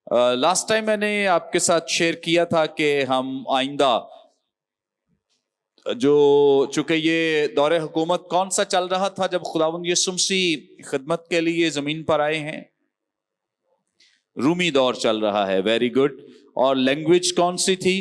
Last time میں نے آپ کے ساتھ شیئر کیا تھا کہ ہم آئندہ جو چونکہ یہ دور حکومت کون سا چل رہا تھا جب خداوند یسوع مسیح خدمت کے لیے زمین پر آئے ہیں؟ رومی دور چل رہا ہے. Very good. اور لینگویج کون سی تھی؟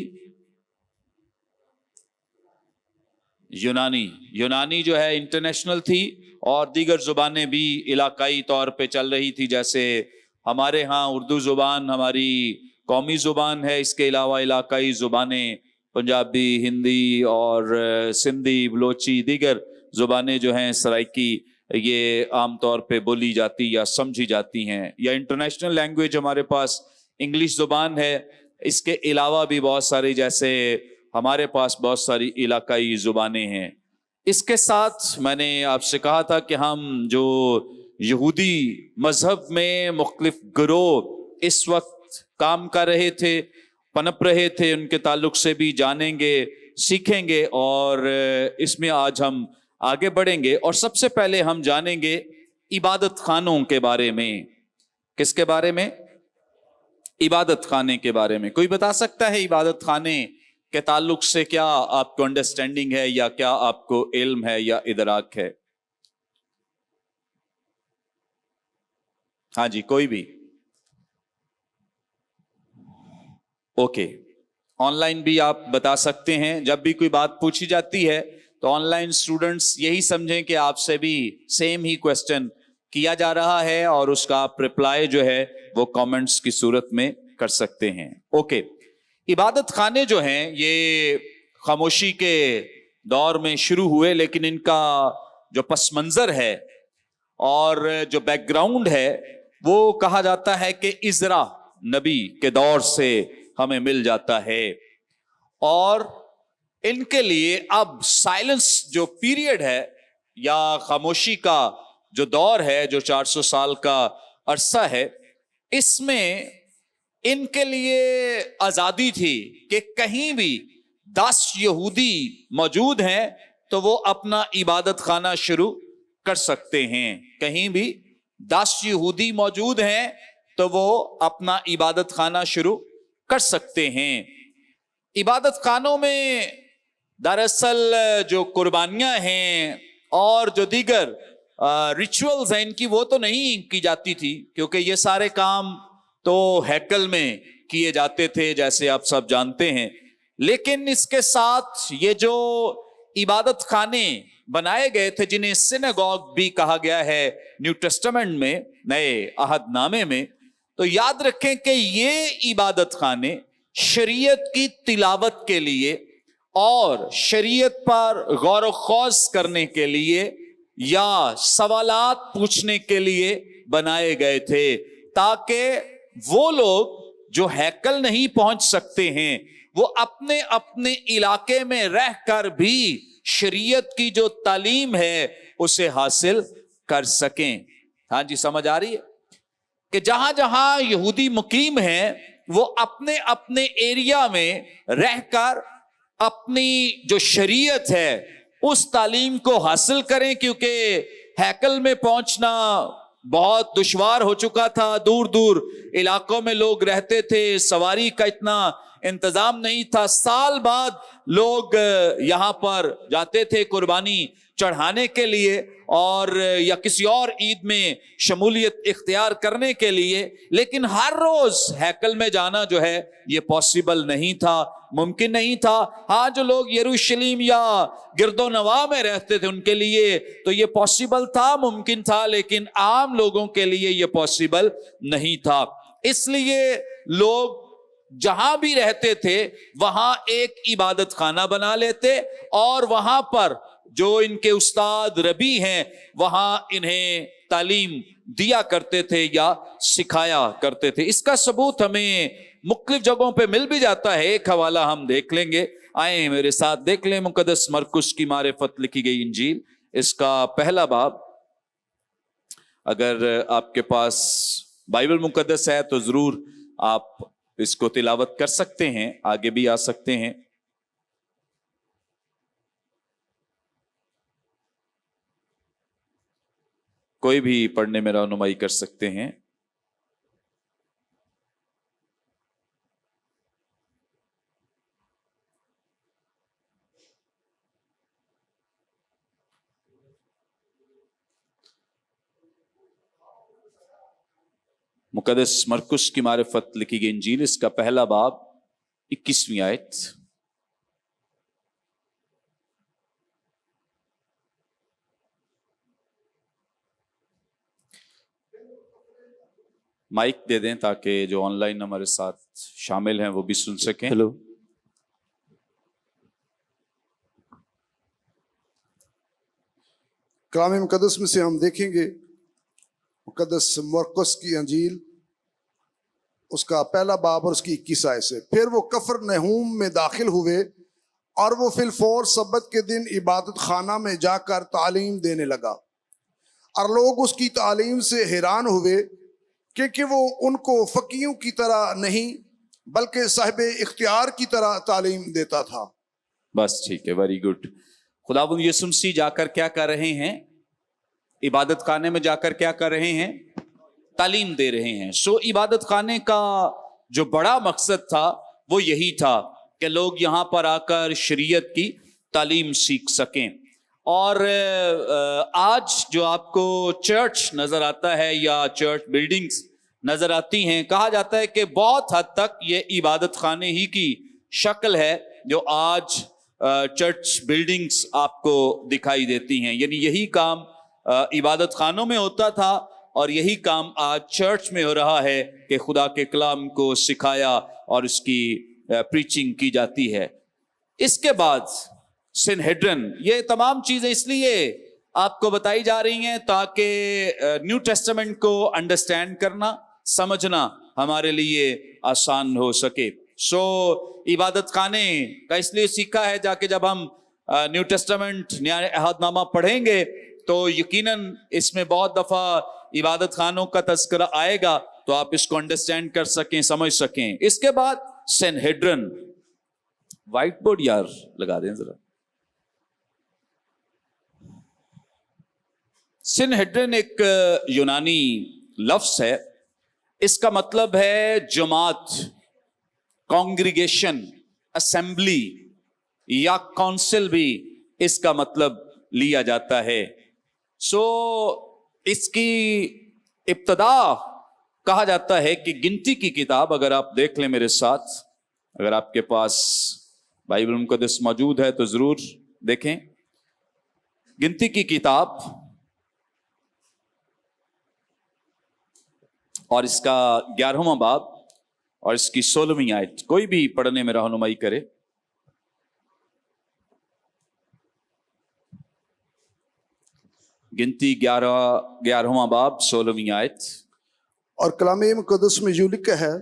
یونانی جو ہے انٹرنیشنل تھی، اور دیگر زبانیں بھی علاقائی طور پہ چل رہی تھی. جیسے ہمارے ہاں اردو زبان ہماری قومی زبان ہے، اس کے علاوہ علاقائی زبانیں پنجابی، ہندی اور سندھی، بلوچی، دیگر زبانیں جو ہیں سرائکی، یہ عام طور پہ بولی جاتی یا سمجھی جاتی ہیں. یا انٹرنیشنل لینگویج ہمارے پاس انگلش زبان ہے. اس کے علاوہ بھی بہت ساری، جیسے ہمارے پاس بہت ساری علاقائی زبانیں ہیں. اس کے ساتھ میں نے آپ سے کہا تھا کہ ہم جو یہودی مذہب میں مختلف گروہ اس وقت کام کر رہے تھے، پنپ رہے تھے، ان کے تعلق سے بھی جانیں گے، سیکھیں گے، اور اس میں آج ہم آگے بڑھیں گے. اور سب سے پہلے ہم جانیں گے عبادت خانوں کے بارے میں. کس کے بارے میں؟ عبادت خانے کے بارے میں. کوئی بتا سکتا ہے عبادت خانے کے تعلق سے کیا آپ کو انڈرسٹینڈنگ ہے، یا کیا آپ کو علم ہے یا ادراک ہے؟ ہاں جی، کوئی بھی. اوکے. آن لائن بھی آپ بتا سکتے ہیں. جب بھی کوئی بات پوچھی جاتی ہے تو آن لائن اسٹوڈنٹس یہی سمجھیں کہ آپ سے بھی سیم ہی کوسچن کیا جا رہا ہے، اور اس کا آپ رپلائی جو ہے وہ کامنٹس کی صورت میں کر سکتے ہیں. اوکے. عبادت خانے جو ہیں یہ خاموشی کے دور میں شروع ہوئے، لیکن ان کا جو پس منظر ہے اور جو بیک گراؤنڈ ہے وہ کہا جاتا ہے کہ عزرا نبی کے دور سے ہمیں مل جاتا ہے. اور ان کے لیے اب سائلنس جو پیریڈ ہے یا خاموشی کا جو دور ہے، جو 400 سال کا عرصہ ہے، اس میں ان کے لیے آزادی تھی کہ کہیں بھی 10 یہودی موجود ہیں تو وہ اپنا عبادت خانہ شروع کر سکتے ہیں. کہیں بھی 10 یہودی موجود ہیں تو وہ اپنا عبادت خانہ شروع کر سکتے ہیں. عبادت خانوں میں دراصل جو قربانیاں ہیں اور جو دیگر ریچولز ہیں ان کی وہ تو نہیں کی جاتی تھی، کیونکہ یہ سارے کام تو ہیکل میں کیے جاتے تھے جیسے آپ سب جانتے ہیں. لیکن اس کے ساتھ یہ جو عبادت خانے بنائے گئے تھے، جنہیں سیناگوگ بھی کہا گیا ہے نیو ٹیسٹمنٹ میں، نئے عہد نامے میں، تو یاد رکھیں کہ یہ عبادت خانے شریعت کی تلاوت کے لیے اور شریعت پر غور و خوض کرنے کے لیے یا سوالات پوچھنے کے لیے بنائے گئے تھے، تاکہ وہ لوگ جو ہیکل نہیں پہنچ سکتے ہیں وہ اپنے اپنے علاقے میں رہ کر بھی شریعت کی جو تعلیم ہے اسے حاصل کر سکیں. ہاں جی، سمجھ آ رہی ہے کہ جہاں جہاں یہودی مقیم ہیں وہ اپنے اپنے ایریا میں رہ کر اپنی جو شریعت ہے اس تعلیم کو حاصل کریں، کیونکہ ہیکل میں پہنچنا بہت دشوار ہو چکا تھا. دور دور علاقوں میں لوگ رہتے تھے، سواری کا اتنا انتظام نہیں تھا. سال بعد لوگ یہاں پر جاتے تھے قربانی چڑھانے کے لیے اور یا کسی اور عید میں شمولیت اختیار کرنے کے لیے، لیکن ہر روز ہیکل میں جانا جو ہے یہ پاسبل نہیں تھا، ممکن نہیں تھا. ہاں، جو لوگ یروشلم یا گرد و نواح میں رہتے تھے ان کے لیے تو یہ پاسبل تھا، ممکن تھا، لیکن عام لوگوں کے لیے یہ پاسبل نہیں تھا. اس لیے لوگ جہاں بھی رہتے تھے وہاں ایک عبادت خانہ بنا لیتے اور وہاں پر جو ان کے استاد ربی ہیں وہاں انہیں تعلیم دیا کرتے تھے یا سکھایا کرتے تھے. اس کا ثبوت ہمیں مختلف جگہوں پہ مل بھی جاتا ہے. ایک حوالہ ہم دیکھ لیں گے، آئیں میرے ساتھ دیکھ لیں مقدس مرکس کی معرفت لکھی گئی انجیل، اس کا پہلا باب. اگر آپ کے پاس بائبل مقدس ہے تو ضرور آپ اس کو تلاوت کر سکتے ہیں، آگے بھی آ سکتے ہیں. کوئی بھی پڑھنے میں رہنمائی کر سکتے ہیں. मुकद्दस मरकुस की मारिफत लिखी गई इंजील, इसका पहला बाब 21वीं आयत। माइक दे दें ताकि जो ऑनलाइन हमारे साथ शामिल हैं वो भी सुन सकें। हेलो। कलाम मुकद्दस में से हम देखेंगे मुकद्दस मरकुस की अंजील, उसका पहला बाब और उसकी 21 आयत से। फिर वो कफरनहूम में दाखिल हुए और वो फिलफौर सब्बत के दिन इबादत खाना में जाकर तालीम देने लगा, और लोग उसकी तालीम से हैरान हुए क्योंकि वो उनको फकीयों की तरह नहीं बल्कि साहिब इख्तियार की तरह तालीम देता था। बस ठीक है, वेरी गुड। खुदावंद यीशु मसीह जाकर क्या कर रहे हैं? इबादत खाने में जाकर क्या कर रहे हैं? तालीम दे रहे हैं। सो इबादत खाने का जो बड़ा मकसद था वो यही था कि लोग यहाँ पर आकर शरीयत की तालीम सीख सकें। और आज जो आपको चर्च नजर आता है या चर्च बिल्डिंग्स नजर आती हैं, कहा जाता है कि बहुत हद तक ये इबादत खाने ही की शक्ल है जो आज चर्च बिल्डिंग्स आपको दिखाई देती हैं। यानी यही काम इबादत खानों में होता था और यही काम आज चर्च में हो रहा है कि खुदा के कलाम को सिखाया और उसकी प्रीचिंग की जाती है। इसके बाद सिनहेड्रन, ये तमाम चीजें इसलिए आपको बताई जा रही हैं ताकि न्यू टेस्टामेंट को अंडरस्टैंड करना, समझना हमारे लिए आसान हो सके। सो इबादत खाने का इसलिए सीखा है जाके जब हम न्यू टेस्टामेंट नया अहदनामा पढ़ेंगे तो यकीनन इसमें बहुत दफा इबादत खानों का तज़किरा आएगा, तो आप इसको अंडरस्टैंड कर सकें, समझ सकें। इसके बाद सिनहेड्रन, व्हाइट बोर्ड यार लगा दें जरा। सिनहेड्रन एक यूनानी लफ्ज है, इसका मतलब है जमात, कांग्रीगेशन, असेंबली या काउंसिल भी इसका मतलब लिया जाता है। सो इसकी इब्तदा कहा जाता है कि गिनती की किताब, अगर आप देख लें मेरे साथ, अगर आपके पास बाइबल मुकद्दस मौजूद है तो जरूर देखें। गिनती की किताब और इसका 11वां बाब और इसकी 16वीं आयत, कोई भी पढ़ने में रहनुमाई करे। गिनती 11वां बाब 16वीं आयत। और कलाम मुकद्दस में यूं लिखा है,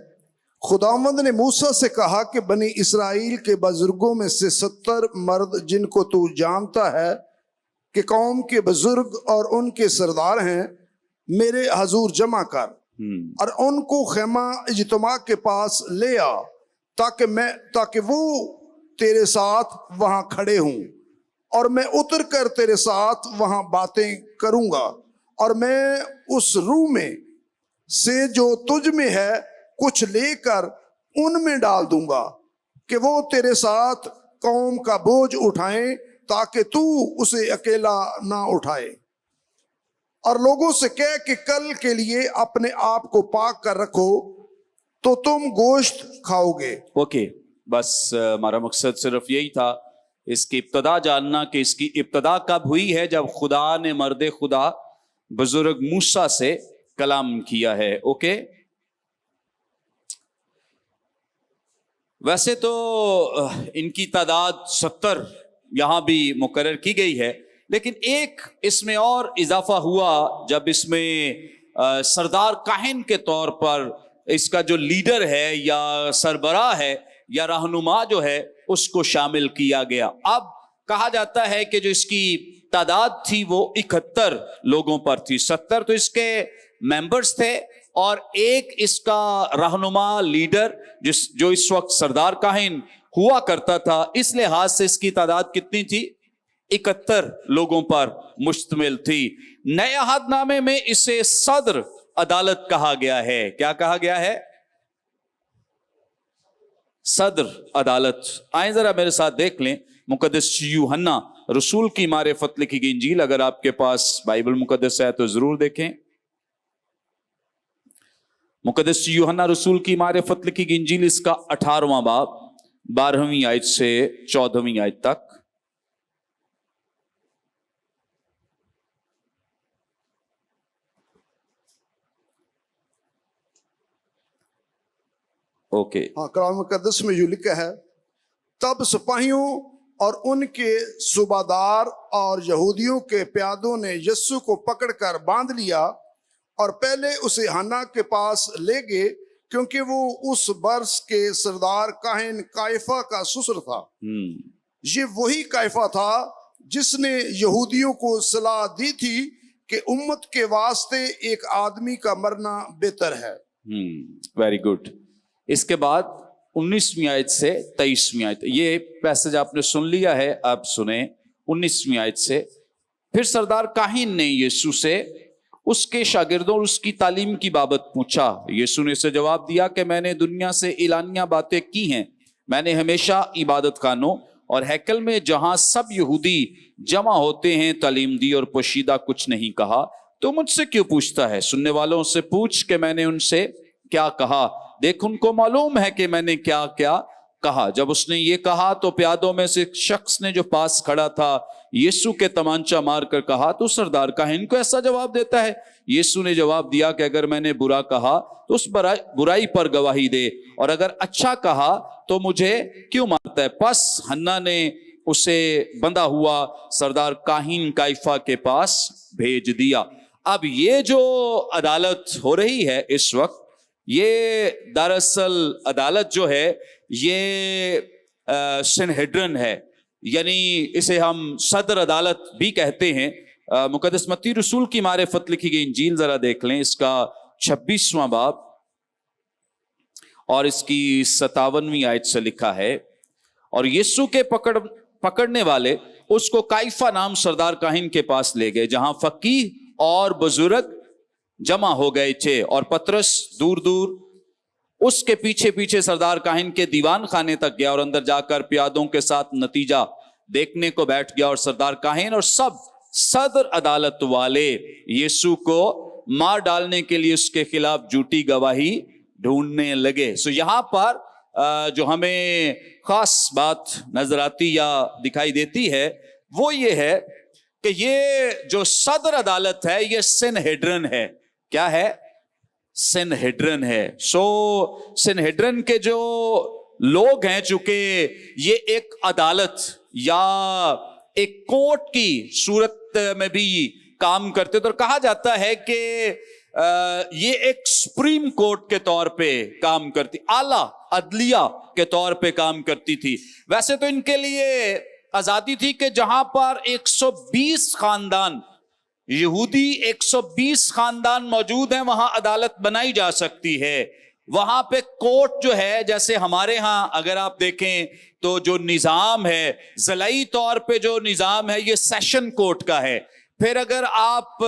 खुदावंद ने मूसा से कहा कि बनी इसराइल के बुजुर्गों में से 70 मर्द जिनको तू जानता है कि कौम के बुजुर्ग और उनके सरदार हैं, मेरे हजूर जमा कर और उनको खेमा इज्तिमा के पास ले आ, ताकि वो तेरे साथ वहां खड़े हों, और मैं उतर कर तेरे साथ वहां बातें करूंगा, और मैं उस रूह में से जो तुझ में है कुछ लेकर उनमें डाल दूंगा कि वो तेरे साथ कौम का बोझ उठाएं, ताकि तू उसे अकेला ना उठाए। और लोगों से कह कि कल के लिए अपने आप को पाक कर रखो, तो तुम गोश्त खाओगे। ओके, बस हमारा मकसद सिर्फ यही था, इसकी इब्तदा जानना कि इसकी इब्तदा कब हुई है, जब खुदा ने मर्द खुदा बुजुर्ग मूसा से कलाम किया है। ओके, वैसे तो इनकी तादाद 70 यहां भी मुकर्रर की गई है, लेकिन एक इसमें और इजाफा हुआ जब इसमें सरदार काहिन के तौर पर इसका जो लीडर है या सरबराह है या रहनुमा जो है उसको शामिल किया गया। अब कहा जाता है कि जो इसकी तादाद थी वो 71 लोगों पर थी। 70 तो इसके मेंबर्स थे और एक इसका रहनुमा लीडर जो इस वक्त सरदार काहिन हुआ करता था। इस लिहाज से इसकी तादाद कितनी थी? 71 लोगों पर मुश्तमिल थी। नए अहदनामे में इसे सदर अदालत कहा गया है। क्या कहा गया है? सदर अदालत। आए जरा मेरे साथ देख लें मुकद्दस यूहन्ना रसूल की मारिफत लिखी गई इंजील, अगर आपके पास बाइबल मुकद्दस है तो जरूर देखें। मुकद्दस यूहन्ना रसूल की मारिफत लिखी गई इंजील इसका 18वां बाब 12वीं आयत से 14वीं आयत तक। ओके। हाँ, कलाम मुकद्दस में यूं लिखा है, तब सिपाहियों और उनके सूबादार और यहूदियों के प्यादों ने यीशु को पकड़कर बांध लिया और पहले उसे हन्ना के पास ले गए, क्योंकि वो उस वर्ष के सरदार काहिन काइफा का ससुर था। ये वही काइफा था जिसने यहूदियों को सलाह दी थी कि उम्मत के वास्ते एक आदमी का मरना बेहतर है। Very good. इसके बाद 19वीं आयत से 23वीं आयत, ये पैसेज आपने सुन लिया है, अब सुने 19वीं आयत से। फिर सरदार काहिन ने यीशु से उसके शागिर्दों और उसकी तालीम की बाबत पूछा। यीशु ने इसे जवाब दिया कि मैंने दुनिया से एलानिया बातें की हैं। मैंने हमेशा इबादत खानों और हैकल में जहां सब यहूदी जमा होते हैं तालीम दी और पोशीदा कुछ नहीं कहा। तो मुझसे क्यों पूछता है? सुनने वालों से पूछ के मैंने उनसे क्या कहा। देख, उनको मालूम है कि मैंने क्या क्या कहा। जब उसने ये कहा तो प्यादों में से एक शख्स ने जो पास खड़ा था यीशु के तमांचा मारकर कहा, तो सरदार काहिन को ऐसा जवाब देता है? यीशु ने जवाब दिया कि अगर मैंने बुरा कहा तो उस बुराई पर गवाही दे, और अगर अच्छा कहा तो मुझे क्यों मारता है? बस हन्ना ने उसे बंधा हुआ सरदार काहिन काइफा के पास भेज दिया। अब ये जो अदालत हो रही है इस वक्त, ये दरअसल अदालत जो है ये सिनहेड्रन है, यानी इसे हम सदर अदालत भी कहते हैं। मुकद्दस मत्ती रसूल की मारिफत लिखी गई इंजील जरा देख लें, इसका 26वां बाब और इसकी 57वीं आयत से लिखा है, और यीशु के पकड़ने वाले उसको काइफा नाम सरदार काहिन के पास ले गए, जहां फकीह और बुजुर्ग जमा हो गए थे। और पतरस दूर दूर उसके पीछे पीछे सरदार काहिन के दीवान खाने तक गया और अंदर जाकर प्यादों के साथ नतीजा देखने को बैठ गया। और सरदार काहिन और सब सदर अदालत वाले यीशु को मार डालने के लिए उसके खिलाफ झूठी गवाही ढूंढने लगे। सो यहां पर जो हमें खास बात नजर आती या दिखाई देती है वो ये है कि ये जो सदर अदालत है ये सिनहेड्रन है। क्या है? सिनहेड्रन है। सो सिनहेड्रन के जो लोग हैं, चूंकि ये एक अदालत या एक कोर्ट की सूरत में भी काम करते, तो कहा जाता है कि ये एक सुप्रीम कोर्ट के तौर पे काम करती, आला अदलिया के तौर पे काम करती थी। वैसे तो इनके लिए आजादी थी कि जहां पर 120 खानदान यहूदी 120 खानदान मौजूद हैं, वहां अदालत बनाई जा सकती है। वहां पे कोर्ट जो है, जैसे हमारे यहां अगर आप देखें तो जो निजाम है, ज़िलाई तौर पे जो निजाम है ये सेशन कोर्ट का है। फिर अगर आप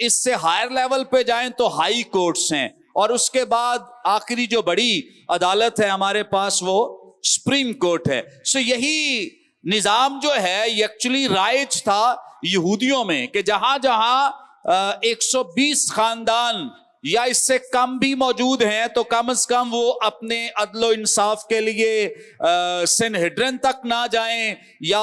इससे हायर लेवल पे जाएं तो हाई कोर्ट्स हैं, और उसके बाद आखिरी जो बड़ी अदालत है हमारे पास वो सुप्रीम कोर्ट है। सो यही निजाम जो है ये एक्चुअली राइज था यहूदियों में कि जहां जहां 120 खानदान या इससे कम भी मौजूद हैं तो कम से कम वो अपने अदलो इंसाफ के लिए सिनहेड्रन तक ना जाएं, या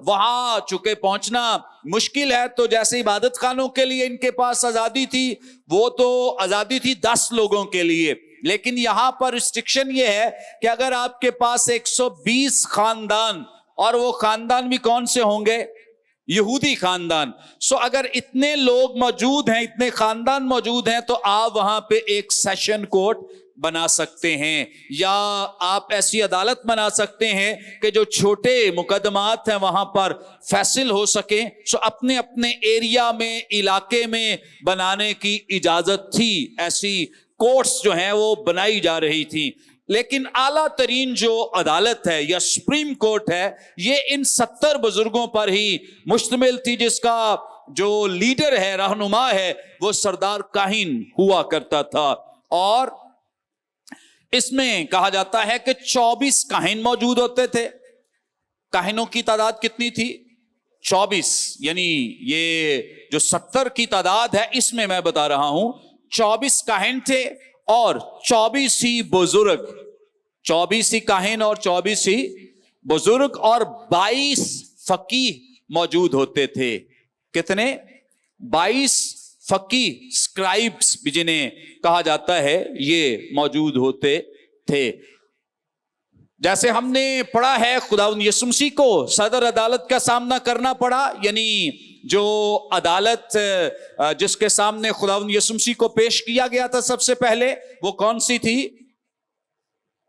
वहां चूंकि पहुंचना मुश्किल है तो जैसे इबादत खानों के लिए इनके पास आजादी थी, वो तो आजादी थी 10 लोगों के लिए। लेकिन यहां पर रिस्ट्रिक्शन ये है कि अगर आपके पास 120 खानदान, और वो खानदान भी कौन से होंगे? यहूदी खानदान। सो अगर इतने लोग मौजूद हैं, इतने खानदान मौजूद हैं, तो आप वहां पे एक सेशन कोर्ट बना सकते हैं, या आप ऐसी अदालत बना सकते हैं कि जो छोटे मुकदमात हैं वहां पर फैसल हो सके। सो अपने अपने एरिया में, इलाके में बनाने की इजाजत थी। ऐसी कोर्ट्स जो हैं वो बनाई जा रही थी। लेकिन आला तरीन जो अदालत है या सुप्रीम कोर्ट है ये इन 70 बुजुर्गों पर ही मुश्तमिल थी, जिसका जो लीडर है, रहनुमा है, वो सरदार काहिन हुआ करता था। और इसमें कहा जाता है कि 24 काहिन मौजूद होते थे। काहिनों की तादाद कितनी थी? 24। यानी ये जो 70 की तादाद है इसमें मैं बता रहा हूं 24 काहिन थे और 24 ही बुजुर्ग, 24 ही काहिन और 24 ही बुजुर्ग और 22 फकीह मौजूद होते थे। कितने? 22 फकीह, स्क्राइब्स भी जिन्हें कहा जाता है, ये मौजूद होते थे। जैसे हमने पढ़ा है, खुदावंद यीशु मसीह को सदर अदालत का सामना करना पड़ा, यानी जो अदालत जिसके सामने खुदावंद यीशु मसीह को पेश किया गया था सबसे पहले, वो कौन सी थी?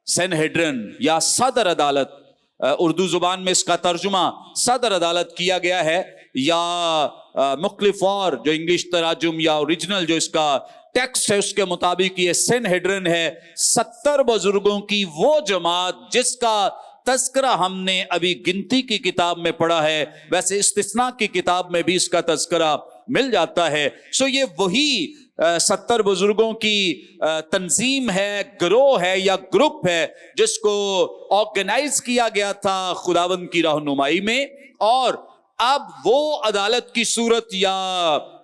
सनहेड्रिन या सदर अदालत। उर्दू जुबान में इसका तर्जुमा सदर अदालत किया गया है, या मुख्तलिफ और जो इंग्लिश तराजुम या ओरिजिनल जो इसका टेक्स्ट है उसके मुताबिक ये सनहेड्रिन है। 70 बुजुर्गों की वो जमात जिसका तस्करा हमने अभी गिनती की किताब में पढ़ा है, वैसे इस्तिस्ना की किताब में भी इसका तस्करा मिल जाता है। सो ये वही 70 बुजुर्गों की तंजीम है, गिरोह है या ग्रुप है, जिसको ऑर्गेनाइज किया गया था खुदावंद की रहनुमाई में, और अब वो अदालत की सूरत या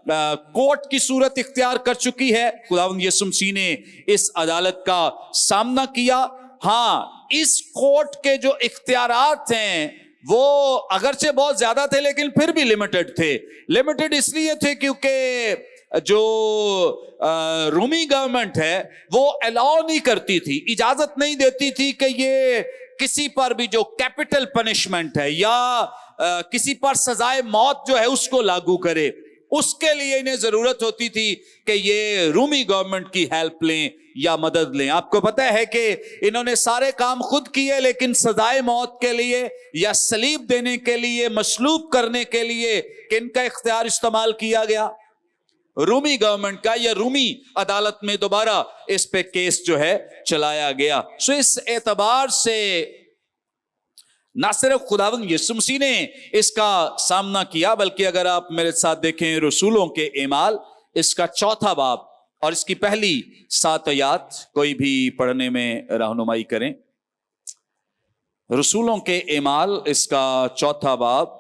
कोर्ट की सूरत इख्तियार कर चुकी है। खुदावंद यीशु मसीह ने इस अदालत का सामना किया। हाँ, इस कोर्ट के जो इख्तियारात हैं वो अगरचे बहुत ज्यादा थे, लेकिन फिर भी लिमिटेड थे। लिमिटेड इसलिए थे क्योंकि जो रूमी गवर्नमेंट है वो अलाउ नहीं करती थी, इजाजत नहीं देती थी कि ये किसी पर भी जो कैपिटल पनिशमेंट है या किसी पर सजाए मौत जो है उसको लागू करे। उसके लिए इन्हें जरूरत होती थी कि ये रूमी गवर्नमेंट की हेल्प लें या मदद लें। आपको पता है कि इन्होंने सारे काम खुद किए, लेकिन सजाए मौत के लिए या सलीब देने के लिए, मसलूब करने के लिए किनका इख्तियार इस्तेमाल किया गया? रूमी गवर्नमेंट का, या रूमी अदालत में दोबारा इस पे केस जो है चलाया गया। सो इस एतबार से ना सिर्फ खुदावंद यीशु मसीह ने इसका सामना किया, बल्कि अगर आप मेरे साथ देखें रसूलों के एमाल, इसका 4था बाब और इसकी पहली 7 आयत, कोई भी पढ़ने में रहनुमाई करें। रसूलों के एमाल, इसका 4था बाब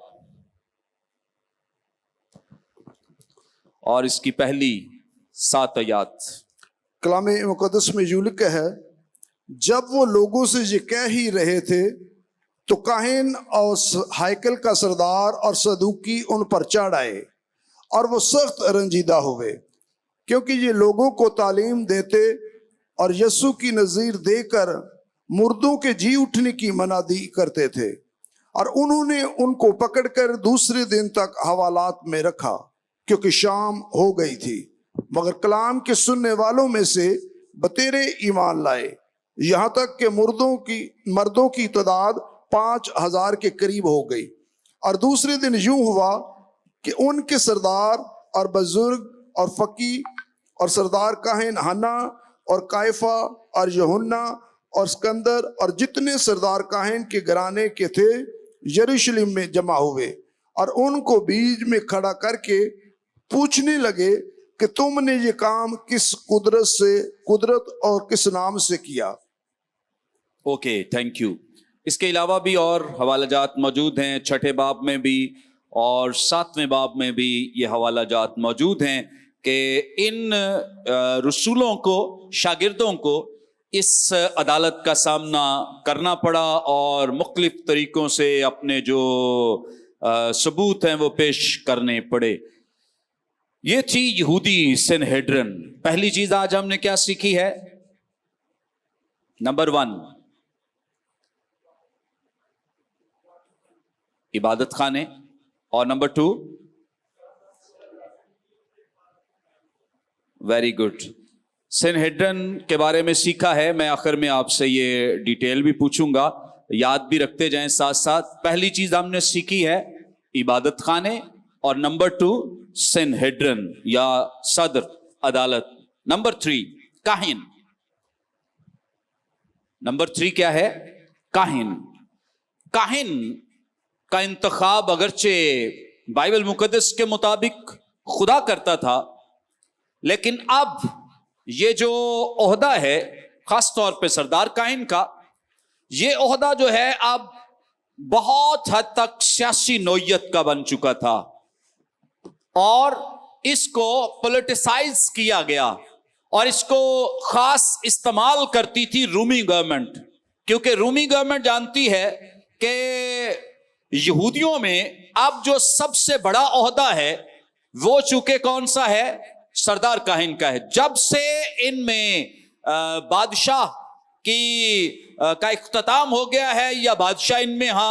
और इसकी पहली 7 आयत। कलाम मुकद्दस में यूं लिखा है, जब वो लोगों से ये कह ही रहे थे तो काहिन और हाइकल का सरदार और सदूकी उन पर चढ़ आए और वो सख्त रंजीदा हुए, क्योंकि ये लोगों को तालीम देते और यीशु की नज़ीर देकर मुर्दों के जी उठने की मनादी करते थे। और उन्होंने उनको पकड़कर दूसरे दिन तक हवालात में रखा, क्योंकि शाम हो गई थी। मगर कलाम के सुनने वालों में से बतेरे ईमान लाए, यहाँ तक कि मर्दों की तादाद 5000 के करीब हो गई। और दूसरे दिन यूं हुआ कि उनके सरदार और बुजुर्ग और फकी और सरदार काहिन हन्ना और कायफा और यूहन्ना और सिकंदर और जितने सरदार काहिन के घराने के थे यरूशलेम में जमा हुए, और उनको बीच में खड़ा करके पूछने लगे कि तुमने ये काम किस कुदरत और किस नाम से किया। Okay, thank you. इसके अलावा भी और हवालाजात मौजूद हैं, 6ठे बाब में भी और 7वें बाब में भी ये हवालाजात मौजूद हैं कि इन रसूलों को, शागिर्दों को इस अदालत का सामना करना पड़ा और मुख्तलिफ तरीकों से अपने जो सबूत हैं वो पेश करने पड़े। ये थी यहूदी सनहेड्रिन। पहली चीज आज हमने क्या सीखी है? नंबर 1, इबादत खाने, और नंबर 2, वेरी गुड, सनहेड्रिन के बारे में सीखा है। मैं आखिर में आपसे ये डिटेल भी पूछूंगा, याद भी रखते जाएं साथ साथ। पहली चीज हमने सीखी है इबादत खाने, और नंबर 2 सनहेड्रिन या सदर अदालत। नंबर 3 काहिन। नंबर 3 क्या है? काहिन। काहिन का इंतखाब अगरचे बाइबल मुकद्दस के मुताबिक खुदा करता था, लेकिन अब ये जो ओहदा है खास तौर पे सरदार काहिन का, ये ओहदा जो है अब बहुत हद तक सियासी नोयत का बन चुका था और इसको पॉलिटिसाइज किया गया। اور اس کو خاص استعمال کرتی تھی رومی گورنمنٹ، کیونکہ رومی گورنمنٹ جانتی ہے کہ یہودیوں میں اب جو سب سے بڑا عہدہ ہے وہ چونکہ کون سا ہے؟ سردار کاہن کا ہے۔ جب سے ان میں بادشاہ کا اختتام ہو گیا ہے یا بادشاہ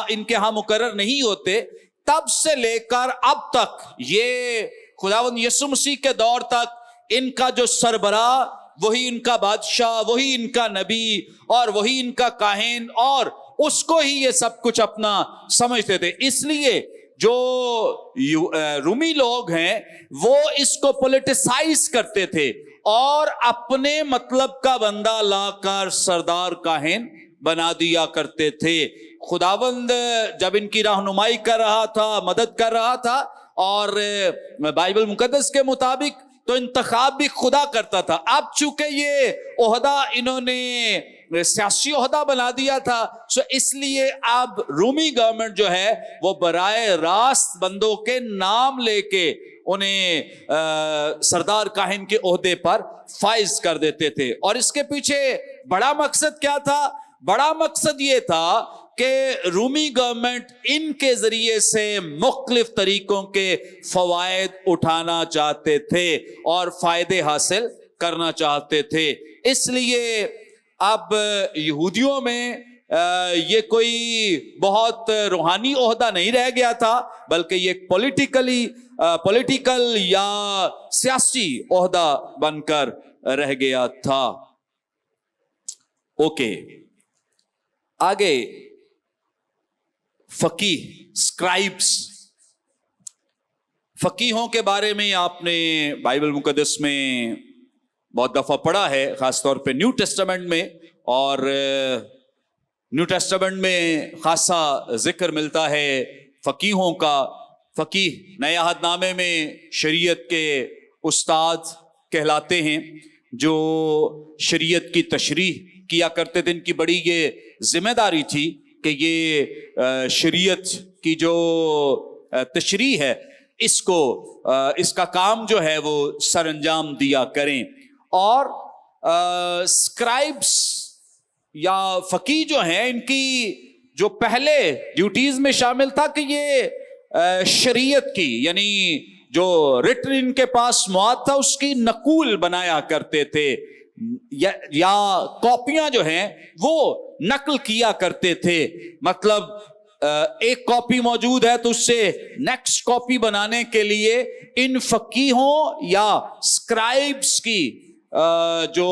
ان کے ہاں مقرر نہیں ہوتے، تب سے لے کر اب تک یہ خداوند یسوع مسیح کے دور تک ان کا جو سربراہ وہی ان کا بادشاہ، وہی ان کا نبی اور وہی ان کا کاہن، اور اس کو ہی یہ سب کچھ اپنا سمجھتے تھے۔ اس لیے جو رومی لوگ ہیں وہ اس کو پولیٹیسائز کرتے تھے اور اپنے مطلب کا بندہ لا کر سردار کاہن بنا دیا کرتے تھے۔ خداوند جب ان کی رہنمائی کر رہا تھا، مدد کر رہا تھا، اور بائبل مقدس کے مطابق تو انتخاب بھی خدا کرتا تھا۔ اب چونکہ یہ عہدہ انہوں نے سیاسی عہدہ بنا دیا تھا، سو اس لیے اب رومی گورنمنٹ جو ہے وہ براہ راست بندوں کے نام لے کے انہیں سردار کاہن کے عہدے پر فائز کر دیتے تھے۔ اور اس کے پیچھے بڑا مقصد کیا تھا؟ بڑا مقصد یہ تھا کہ رومی گورنمنٹ ان کے ذریعے سے مختلف طریقوں کے فوائد اٹھانا چاہتے تھے اور فائدے حاصل کرنا چاہتے تھے۔ اس لیے اب یہودیوں میں یہ کوئی بہت روحانی عہدہ نہیں رہ گیا تھا، بلکہ یہ پولیٹیکل یا سیاسی عہدہ بن کر رہ گیا تھا۔ اوکے، آگے فقیہ، اسکرائبس۔ فقیہوں کے بارے میں آپ نے بائبل مقدس میں بہت دفعہ پڑھا ہے، خاص طور پہ نیو ٹیسٹمنٹ میں، اور نیو ٹیسٹمنٹ میں خاصا ذکر ملتا ہے فقیہوں کا۔ فقیہ نئے عہد نامے میں شریعت کے استاد کہلاتے ہیں، جو شریعت کی تشریح کیا کرتے تھے۔ ان کی بڑی یہ ذمہ داری تھی کہ یہ شریعت کی جو تشریح ہے اس کا کام جو ہے وہ سر انجام دیا کریں۔ اور اسکرائبس یا فقیہ جو ہیں، ان کی جو پہلے ڈیوٹیز میں شامل تھا کہ یہ شریعت کی، یعنی جو ریٹن ان کے پاس مواد تھا اس کی نقول بنایا کرتے تھے، یا کاپیاں جو ہیں وہ نقل کیا کرتے تھے۔ مطلب ایک کاپی موجود ہے تو اس سے نیکسٹ کاپی بنانے کے لیے ان فقیہوں یا اسکرائبس کی جو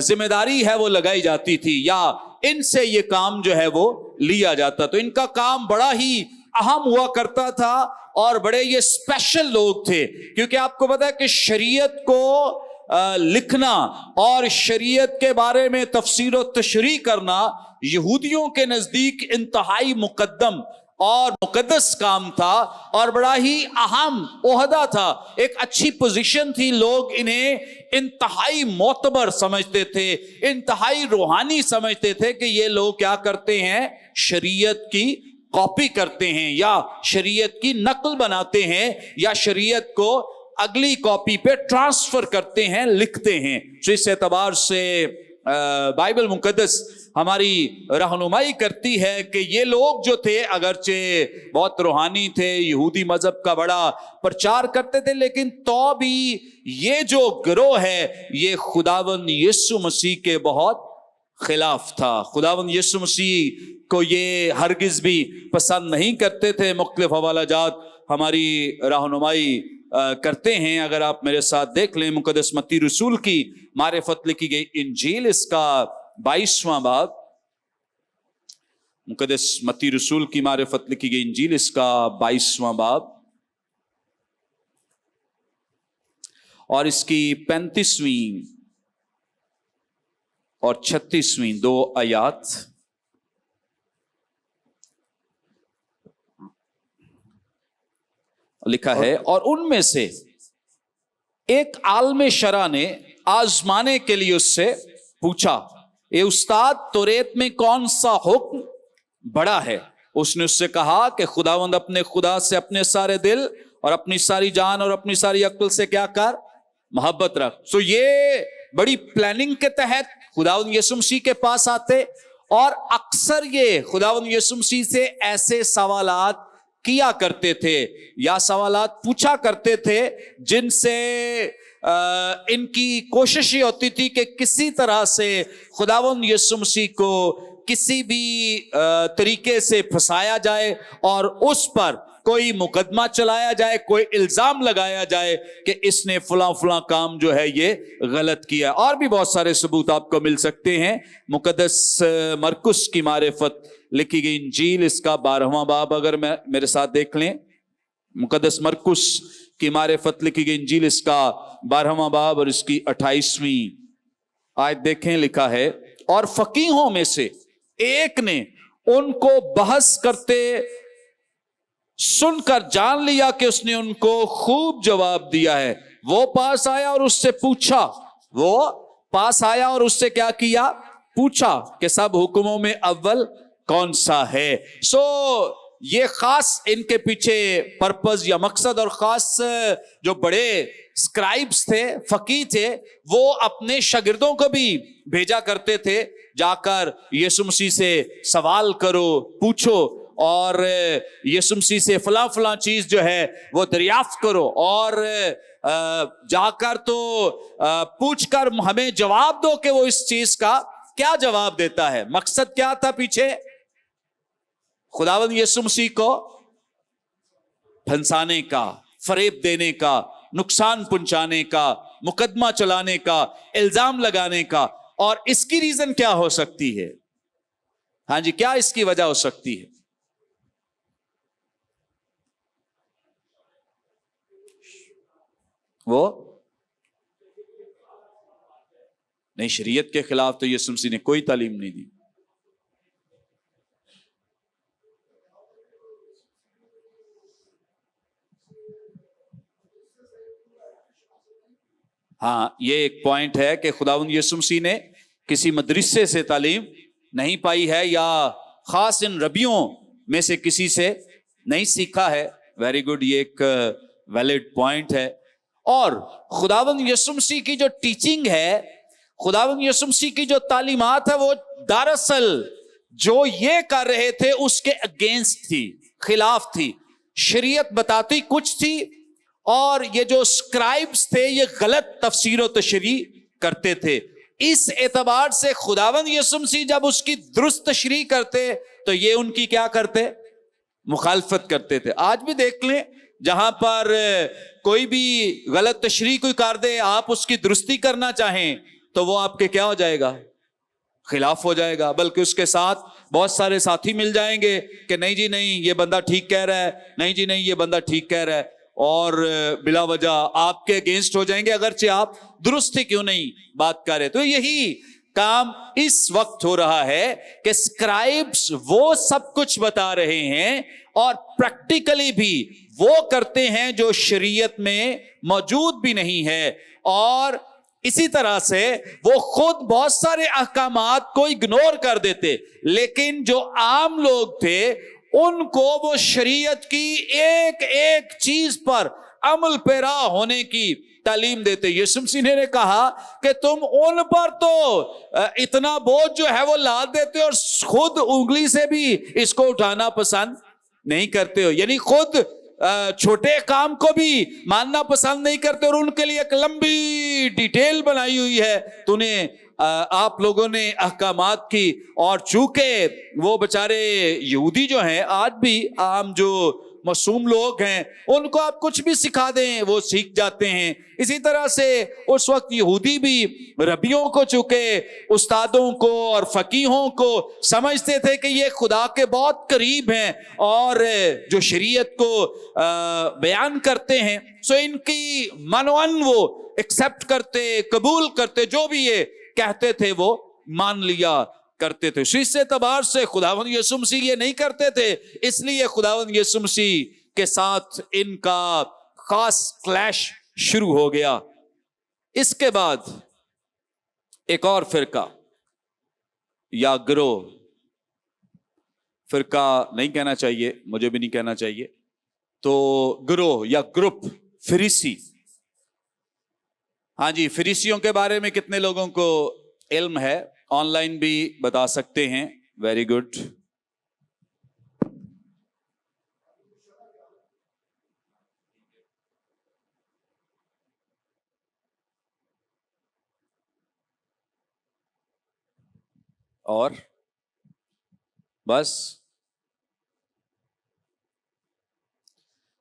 ذمہ داری ہے وہ لگائی جاتی تھی، یا ان سے یہ کام جو ہے وہ لیا جاتا۔ تو ان کا کام بڑا ہی اہم ہوا کرتا تھا اور بڑے یہ اسپیشل لوگ تھے، کیونکہ آپ کو پتا ہے کہ شریعت کو لکھنا اور شریعت کے بارے میں تفسیر و تشریح کرنا یہودیوں کے نزدیک انتہائی مقدم اور مقدس کام تھا اور بڑا ہی اہم عہدہ تھا، ایک اچھی پوزیشن تھی۔ لوگ انہیں انتہائی معتبر سمجھتے تھے، انتہائی روحانی سمجھتے تھے کہ یہ لوگ کیا کرتے ہیں؟ شریعت کی کاپی کرتے ہیں، یا شریعت کی نقل بناتے ہیں، یا شریعت کو اگلی کاپی پہ ٹرانسفر کرتے ہیں، لکھتے ہیں۔ تو اس اعتبار سے بائبل مقدس ہماری رہنمائی کرتی ہے کہ یہ لوگ جو تھے اگرچہ بہت روحانی تھے، یہودی مذہب کا بڑا پرچار کرتے تھے، لیکن تو بھی یہ جو گروہ ہے یہ خداوند یسوع مسیح کے بہت خلاف تھا۔ خداوند یسوع مسیح کو یہ ہرگز بھی پسند نہیں کرتے تھے۔ مختلف حوالہ جات ہماری رہنمائی کرتے ہیں۔ اگر آپ میرے ساتھ دیکھ لیں مقدس متی رسول کی معرفت لکھی گئی انجیل، اس کا 22واں باب، مقدس متی رسول کی معرفت لکھی گئی انجیل، اس کا 22واں باب اور اس کی 35ویں اور 36ویں 2 آیات۔ لکھا ہے، اور ان میں سے ایک عالم شرع نے آزمانے کے لیے اس سے پوچھا، اے استاد، توریت میں کون سا حکم بڑا ہے؟ اس نے اس سے کہا کہ خداوند اپنے خدا سے اپنے سارے دل اور اپنی ساری جان اور اپنی ساری عقل سے کیا کر؟ मोहब्बत रख। सो ये बड़ी प्लानिंग के तहत खुदावंद यीशु मसीह के पास आते और अक्सर ये खुदावंद यीशु मसीह से ऐसे सवालात किया करते थे या सवालात पूछा करते थे जिनसे इनकी कोशिश ये होती थी कि किसी तरह से खुदावंद यीशु मसीह को किसी भी तरीके से फंसाया जाए और उस पर कोई मुकदमा चलाया जाए, कोई इल्जाम लगाया जाए कि इसने फलां फलां काम जो है ये गलत किया। और भी बहुत सारे सबूत आपको मिल सकते हैं। मुकद्दस मरकुस की मारिफत लिखी गई इंजील, इसका 12वां बाब अगर मेरे साथ देख लें, मुकद्दस मरकुस की मारिफत लिखी गई इंजील, इसका 12वां बाब और इसकी 28वीं आयत देखें। लिखा है, और फकीहों में से एक ने उनको बहस करते सुनकर जान लिया कि उसने उनको खूब जवाब दिया है। वो पास आया और उससे पूछा, वो पास आया और उससे क्या किया, पूछा कि सब हुक्मों में अव्वल कौन सा है। सो ये खास इनके पीछे पर्पस या मकसद, और खास जो बड़े स्क्राइब्स थे, फकीह थे, वो अपने शागिर्दों को भी भेजा करते थे, जाकर यीशु मसीह से सवाल करो, पूछो, और यीशु मसीह से फलां फलां चीज जो है वो दरियाफ्त करो, और जाकर तो पूछकर हमें जवाब दो कि वो इस चीज का क्या जवाब देता है। मकसद क्या था पीछे? खुदावंद यीशु मसीह को फंसाने का, फरेब देने का, नुकसान पहुंचाने का, मुकदमा चलाने का, इल्जाम लगाने का। और इसकी रीजन क्या हो सकती है? हाँ जी, क्या इसकी वजह हो सकती है? वो नहीं, शरीयत के खिलाफ तो यीशु मसीह ने कोई तालीम नहीं दी। हाँ, ये एक पॉइंट है कि खुदावंद यीशु मसीह ने किसी मदरसे से तालीम नहीं पाई है या खास इन रबियों में से किसी से नहीं सीखा है। वेरी गुड, ये एक वैलिड पॉइंट है। और खुदावंद यीशु मसीह की जो टीचिंग है, खुदावंद यीशु मसीह की जो तालीमात है, वो दरअसल जो ये कर रहे थे उसके अगेंस्ट थी, खिलाफ थी। शरीयत बताती कुछ थी और ये जो स्क्राइब्स थे ये गलत तफसीर व तशरीह करते थे। इस एतबार से खुदावंद यीशु मसीह जब उसकी दुरुस्त तशरीह करते तो ये उनकी क्या करते? मुखालफत करते थे। आज भी देख लें, जहां पर कोई भी गलत तशरीह कोई कर दे, आप उसकी दुरुस्ती करना चाहें तो वो आपके क्या हो जाएगा? खिलाफ हो जाएगा। बल्कि उसके साथ बहुत सारे साथी मिल जाएंगे कि नहीं जी नहीं, ये बंदा ठीक कह रहा है, नहीं जी नहीं, ये बंदा ठीक कह रहा है, और बिला वजह आपके अगेंस्ट हो जाएंगे, अगरचे आप दुरुस्त क्यों नहीं बात कर रहे। तो यही काम इस वक्त हो रहा है कि स्क्राइब्स वो सब कुछ बता रहे हैं और प्रैक्टिकली भी वो करते हैं जो शरीयत में मौजूद भी नहीं है। और इसी तरह से वो खुद बहुत सारे अहकामात को इग्नोर कर देते, लेकिन जो आम लोग थे उनको वो शरीयत की एक एक चीज पर अमल पैरा होने की तालीम देते। यीशु मसीह ने कहा कि तुम उन पर तो इतना बोझ जो है वो लाद देते और खुद उंगली से भी इसको उठाना पसंद नहीं करते हो, यानी खुद छोटे काम को भी मानना पसंद नहीं करते और उनके लिए एक लंबी डिटेल बनाई हुई है तूने आप लोगों ने अहकामात की। और चूंकि वो बेचारे यहूदी जो हैं, आज भी आम जो मासूम लोग हैं, उनको आप कुछ भी सिखा दें वो सीख जाते हैं। इसी तरह से उस वक्त यहूदी भी रबियों को, चूंकि उस्तादों को और फकीहों को समझते थे कि ये खुदा के बहुत करीब हैं और जो शरीयत को बयान करते हैं, सो इनकी मनवन वो एक्सेप्ट करते, कबूल करते, जो भी ये कहते थे वो मान लिया करते थे। इस एतबार से खुदावंद यीशु मसीह ये नहीं करते थे, इसलिए खुदावंद यीशु मसीह के साथ इनका खास क्लैश शुरू हो गया। इसके बाद एक और फिरका या ग्रोह, फिरका नहीं कहना चाहिए, मुझे भी नहीं कहना चाहिए, तो ग्रोह या ग्रुप फरीसी, हाँ जी, फरीसियों के बारे में कितने लोगों को इल्म है? ऑनलाइन भी बता सकते हैं। Very good. और बस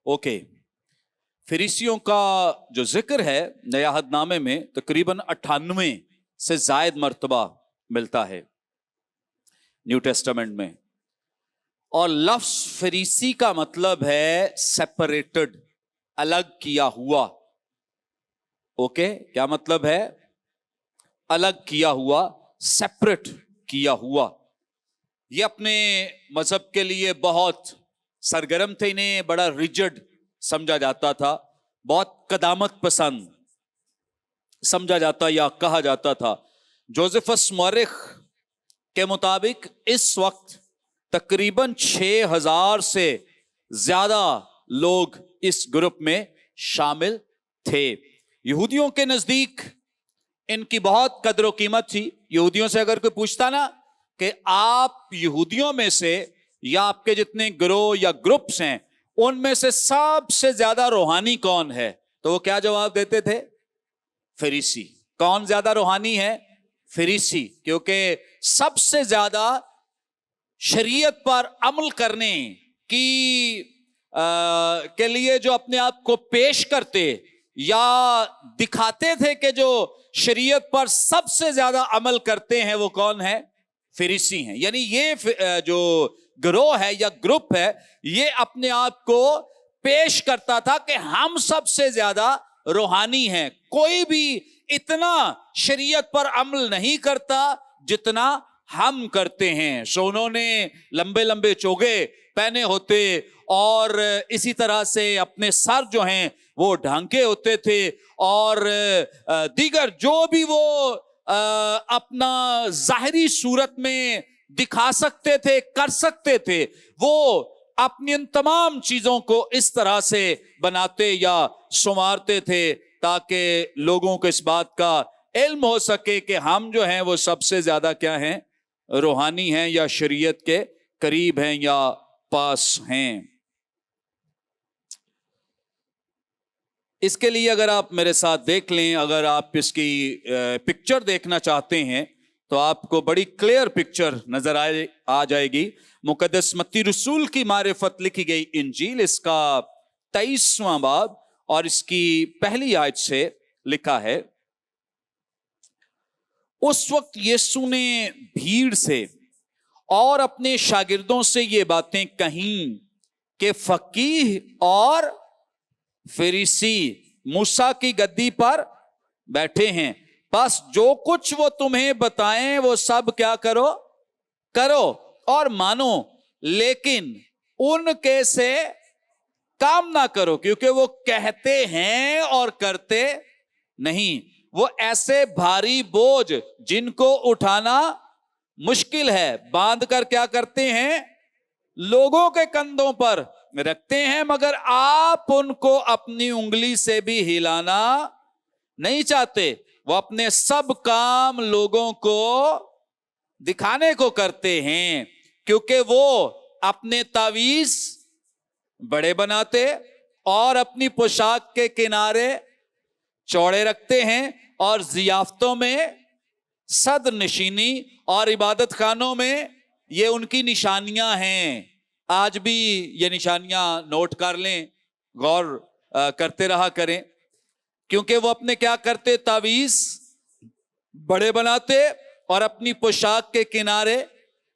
ओके। फरीसियों का जो जिक्र है नया अहदनामे में तकरीबन 98 से जायद मर्तबा मिलता है न्यू टेस्टामेंट में। और लफ्ज फरीसी का मतलब है सेपरेटेड, अलग किया हुआ। ओके, क्या मतलब है? अलग किया हुआ, सेपरेट किया हुआ। ये अपने मजहब के लिए बहुत सरगर्म थे, इन्हें बड़ा रिजिड समझा जाता था, बहुत कदामत पसंद समझा जाता या कहा जाता था। जोसेफस मौरिख के मुताबिक इस वक्त तकरीबन 6000 से ज्यादा लोग इस ग्रुप में शामिल थे। यहूदियों के नजदीक इनकी बहुत कदर कीमत थी। यहूदियों से अगर कोई पूछता ना कि आप यहूदियों में से या आपके जितने गिरोह या ग्रुप्स हैं उनमें से सबसे ज्यादा रूहानी कौन है, तो वो क्या जवाब देते थे? फरीसी। कौन ज्यादा रूहानी है? फरीसी। क्योंकि सबसे ज्यादा शरीयत पर अमल करने की के लिए जो अपने आप को पेश करते या दिखाते थे कि जो शरीयत पर सबसे ज्यादा अमल करते हैं वो कौन है? फरीसी हैं। यानी ये जो गिरोह है या ग्रुप है ये अपने आप को पेश करता था कि हम सबसे ज्यादा रूहानी हैं। कोई भी इतना शरीयत पर अमल नहीं करता जितना हम करते हैं। सो उन्होंने लंबे लंबे चोगे पहने होते और इसी तरह से अपने सर जो हैं वो ढांके होते थे और दीगर जो भी वो अपना जाहिरी सूरत में दिखा सकते थे, कर सकते थे, वो अपनी इन तमाम चीजों को इस तरह से बनाते या सुमारते थे ताकि लोगों को इस बात का इल्म हो सके कि हम जो हैं वो सबसे ज्यादा क्या हैं? रूहानी हैं या शरीयत के करीब हैं या पास हैं। इसके लिए अगर आप मेरे साथ देख लें, अगर आप इसकी पिक्चर देखना चाहते हैं तो आपको बड़ी क्लियर पिक्चर नजर आ जाएगी। मुकद्दस मत्ती रसूल की मारिफत लिखी गई इंजील, इसका 23वां बाब और इसकी पहली आयत से लिखा है, उस वक्त यीशु ने भीड़ से और अपने शागिर्दों से ये बातें कहीं कि फकीह और फरीसी मूसा की गद्दी पर बैठे हैं, बस जो कुछ वो तुम्हें बताएं वो सब क्या करो और मानो, लेकिन उनके से काम ना करो, क्योंकि वो कहते हैं और करते नहीं। वो ऐसे भारी बोझ जिनको उठाना मुश्किल है बांध कर क्या करते हैं? लोगों के कंधों पर रखते हैं, मगर आप उनको अपनी उंगली से भी हिलाना नहीं चाहते। वो अपने सब काम लोगों को दिखाने को करते हैं, क्योंकि वो अपने तावीज बड़े बनाते और अपनी पोशाक के किनारे चौड़े रखते हैं और जियाफ्तों में सद नशीनी और इबादत खानों में ये उनकी निशानियां हैं। आज भी ये निशानियां नोट कर लें, गौर करते रहा करें, क्योंकि वो अपने क्या करते? तावीज बड़े बनाते और अपनी पोशाक के किनारे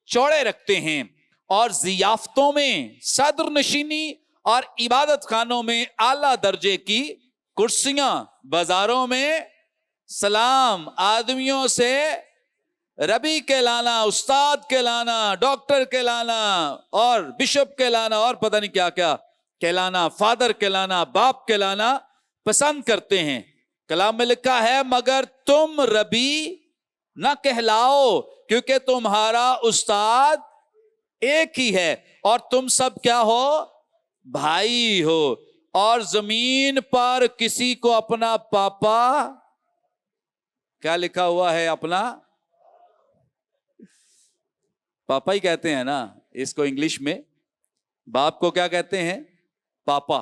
चौड़े रखते हैं और जियाफ्तों में सदर नशीनी और इबादत खानों में आला दर्जे की कुर्सियां, बाजारों में सलाम, आदमियों से रबी कहलाना, उस्ताद कहलाना, डॉक्टर कहलाना और बिशप कहलाना और पता नहीं क्या क्या कहलाना, फादर कहलाना, बाप कहलाना पसंद करते हैं। कलाम में लिखा है, मगर तुम रबी ना कहलाओ, क्योंकि तुम्हारा उस्ताद एक ही है और तुम सब क्या हो? भाई हो। और जमीन पर किसी को अपना पापा क्या लिखा हुआ है अपना? पापा ही कहते हैं ना इसको इंग्लिश में, बाप को क्या कहते हैं? पापा।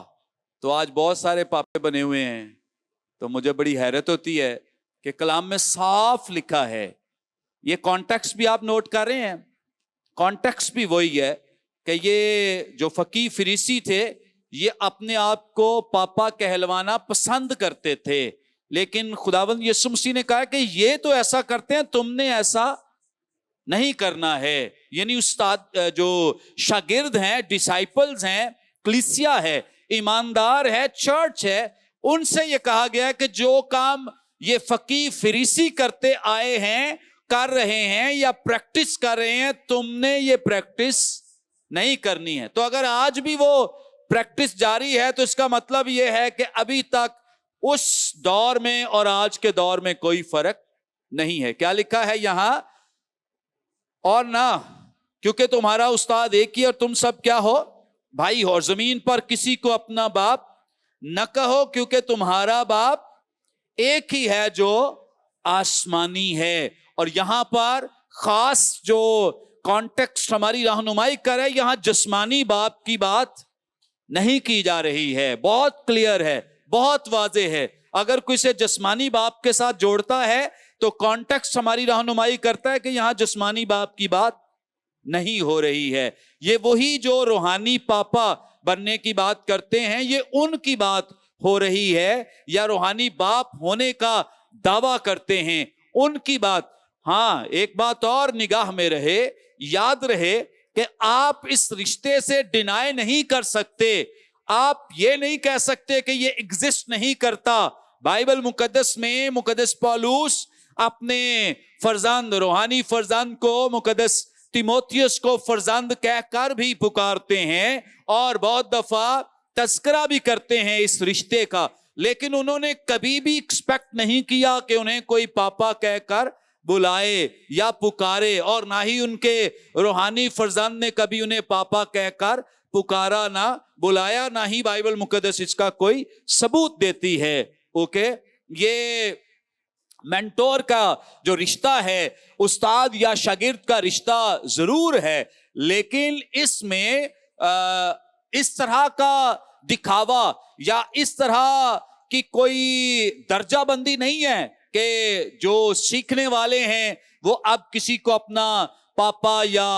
तो आज बहुत सारे पापे बने हुए हैं, तो मुझे बड़ी हैरत होती है कि कलाम में साफ लिखा है। ये कॉन्टेक्स्ट भी आप नोट कर रहे हैं, कॉन्टेक्स्ट भी वही है कि ये जो फकीह फरीसी थे ये अपने आप को पापा कहलवाना पसंद करते थे, लेकिन खुदावंद यीशु मसीह ने कहा कि ये तो ऐसा करते हैं, तुमने ऐसा नहीं करना है। यानी उस्ताद जो शागिर्द हैं, डिसाइपल्स हैं, कलीसिया है, ईमानदार है, चर्च है, उनसे ये कहा गया है कि जो काम ये फकीह फरीसी करते आए हैं, कर रहे हैं या प्रैक्टिस कर रहे हैं, तुमने ये प्रैक्टिस नहीं करनी है। तो अगर आज भी वो प्रैक्टिस जारी है तो इसका मतलब ये है कि अभी तक उस दौर में और आज के दौर में कोई फर्क नहीं है। क्या लिखा है यहां? और ना क्योंकि तुम्हारा उस्ताद एक ही और तुम सब क्या हो? भाई हो। और जमीन पर किसी को अपना बाप न कहो, क्योंकि तुम्हारा बाप एक ही है जो आसमानी है। और यहां पर खास जो कॉन्टेक्स्ट हमारी रहनुमाई करे, यहां जिस्मानी बाप की बात नहीं की जा रही है। बहुत क्लियर है, बहुत वाज़ेह है। अगर कोई से जिस्मानी बाप के साथ जोड़ता है तो कॉन्टेक्स्ट हमारी रहनुमाई करता है कि यहां जिस्मानी बाप की बात नहीं हो रही है। ये वही जो रूहानी पापा बनने की बात करते हैं, ये उनकी बात हो रही है, या रूहानी बाप होने का दावा करते हैं, उनकी बात। हाँ, एक बात और निगाह में रहे, याद रहे कि आप इस रिश्ते से डिनाई नहीं कर सकते। आप ये नहीं कह सकते कि ये एग्जिस्ट नहीं करता। बाइबल मुकद्दस में मुकद्दस पौलुस अपने फरजंद, रूहानी फरजंद को, मुकद्दस तिमोथियस को फरजंद कहकर भी पुकारते हैं और बहुत दफा तस्करा भी करते हैं इस रिश्ते का, लेकिन उन्होंने कभी भी एक्सपेक्ट नहीं किया कि उन्हें कोई पापा कहकर बुलाए या पुकारे, और ना ही उनके रूहानी फरजंद ने कभी उन्हें पापा कहकर पुकारा, ना बुलाया, ना ही बाइबल मुकद्दस इसका कोई सबूत देती है। ओके, ये मेंटोर का जो रिश्ता है, उस्ताद या शागिर्द का रिश्ता जरूर है, लेकिन इसमें इस तरह का दिखावा या इस तरह की कोई दर्जा बंदी नहीं है कि जो सीखने वाले हैं वो अब किसी को अपना पापा या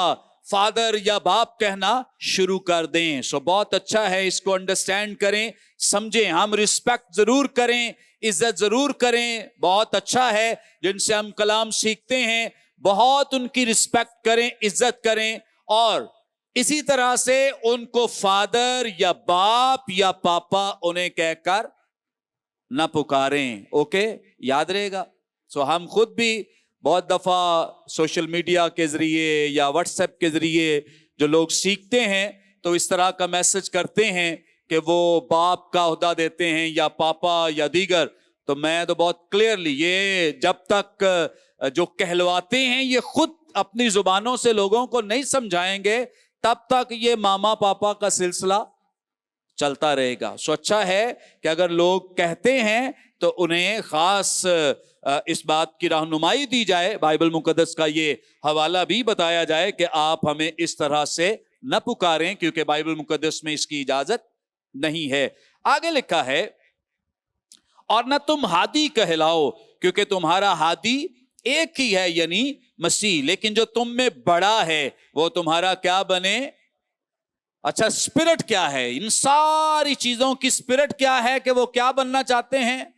फादर या बाप कहना शुरू कर दें। सो बहुत अच्छा है, इसको अंडरस्टैंड करें, समझें। हम रिस्पेक्ट जरूर करें, इज्जत जरूर करें। बहुत अच्छा है जिनसे हम कलाम सीखते हैं, बहुत उनकी रिस्पेक्ट करें, इज्जत करें, और इसी तरह से उनको फादर या बाप या पापा उन्हें कहकर ना पुकारें। ओके, याद रहेगा। सो हम खुद भी बहुत दफा सोशल मीडिया के जरिए या व्हाट्सएप के जरिए जो लोग सीखते हैं तो इस तरह का मैसेज करते हैं कि वो बाप का ओहदा देते हैं या पापा या दीगर। तो मैं तो बहुत क्लियरली, ये जब तक जो कहलवाते हैं ये खुद अपनी जुबानों से लोगों को नहीं समझाएंगे, तब तक ये मामा पापा का सिलसिला चलता रहेगा। सो अच्छा है कि अगर लोग कहते हैं तो उन्हें खास इस बात की रहनुमाई दी जाए, बाइबल मुकद्दस का ये हवाला भी बताया जाए कि आप हमें इस तरह से न पुकारें, क्योंकि बाइबल मुकद्दस में इसकी इजाजत नहीं है। आगे लिखा है, और न तुम हादी कहलाओ, क्योंकि तुम्हारा हादी एक ही है, यानी मसीह, लेकिन जो तुम में बड़ा है वो तुम्हारा क्या बने? अच्छा, स्पिरिट क्या है? इन सारी चीजों की स्पिरिट क्या है कि वो क्या बनना चाहते हैं?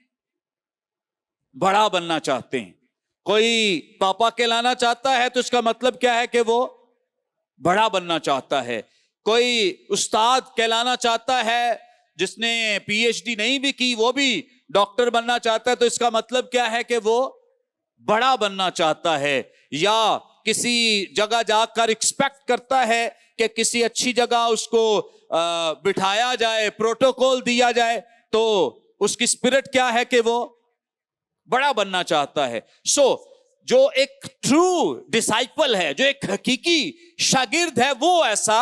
बड़ा बनना चाहते हैं। कोई पापा कहलाना चाहता है तो इसका मतलब क्या है कि वो बड़ा बनना चाहता है। कोई उस्ताद कहलाना चाहता है, जिसने पीएचडी नहीं भी की वो भी डॉक्टर बनना चाहता है, तो इसका मतलब क्या है कि वो बड़ा बनना चाहता है। या किसी जगह जाकर एक्सपेक्ट करता है कि किसी अच्छी जगह उसको बिठाया जाए, प्रोटोकॉल दिया जाए, तो उसकी स्पिरिट क्या है कि वो बड़ा बनना चाहता है। सो जो एक ट्रू डिसाइपल है, जो एक हकीकी शागिर्द है, वो ऐसा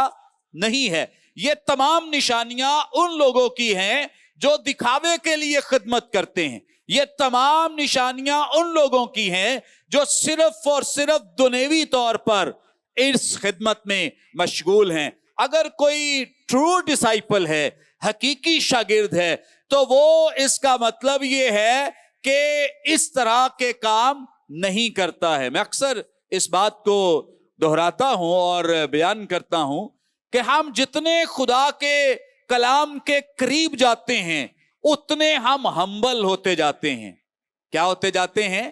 नहीं है। ये तमाम निशानियां उन लोगों की हैं जो दिखावे के लिए खिदमत करते हैं। یہ تمام نشانیاں ان لوگوں کی ہیں جو صرف اور صرف دنیوی طور پر اس خدمت میں مشغول ہیں. اگر کوئی ٹرو ڈسائپل ہے, حقیقی شاگرد ہے, تو وہ اس کا مطلب یہ ہے کہ اس طرح کے کام نہیں کرتا ہے. میں اکثر اس بات کو دہراتا ہوں اور بیان کرتا ہوں کہ ہم جتنے خدا کے کلام کے قریب جاتے ہیں اتنے ہم ہمبل ہوتے جاتے ہیں. کیا ہوتے جاتے ہیں؟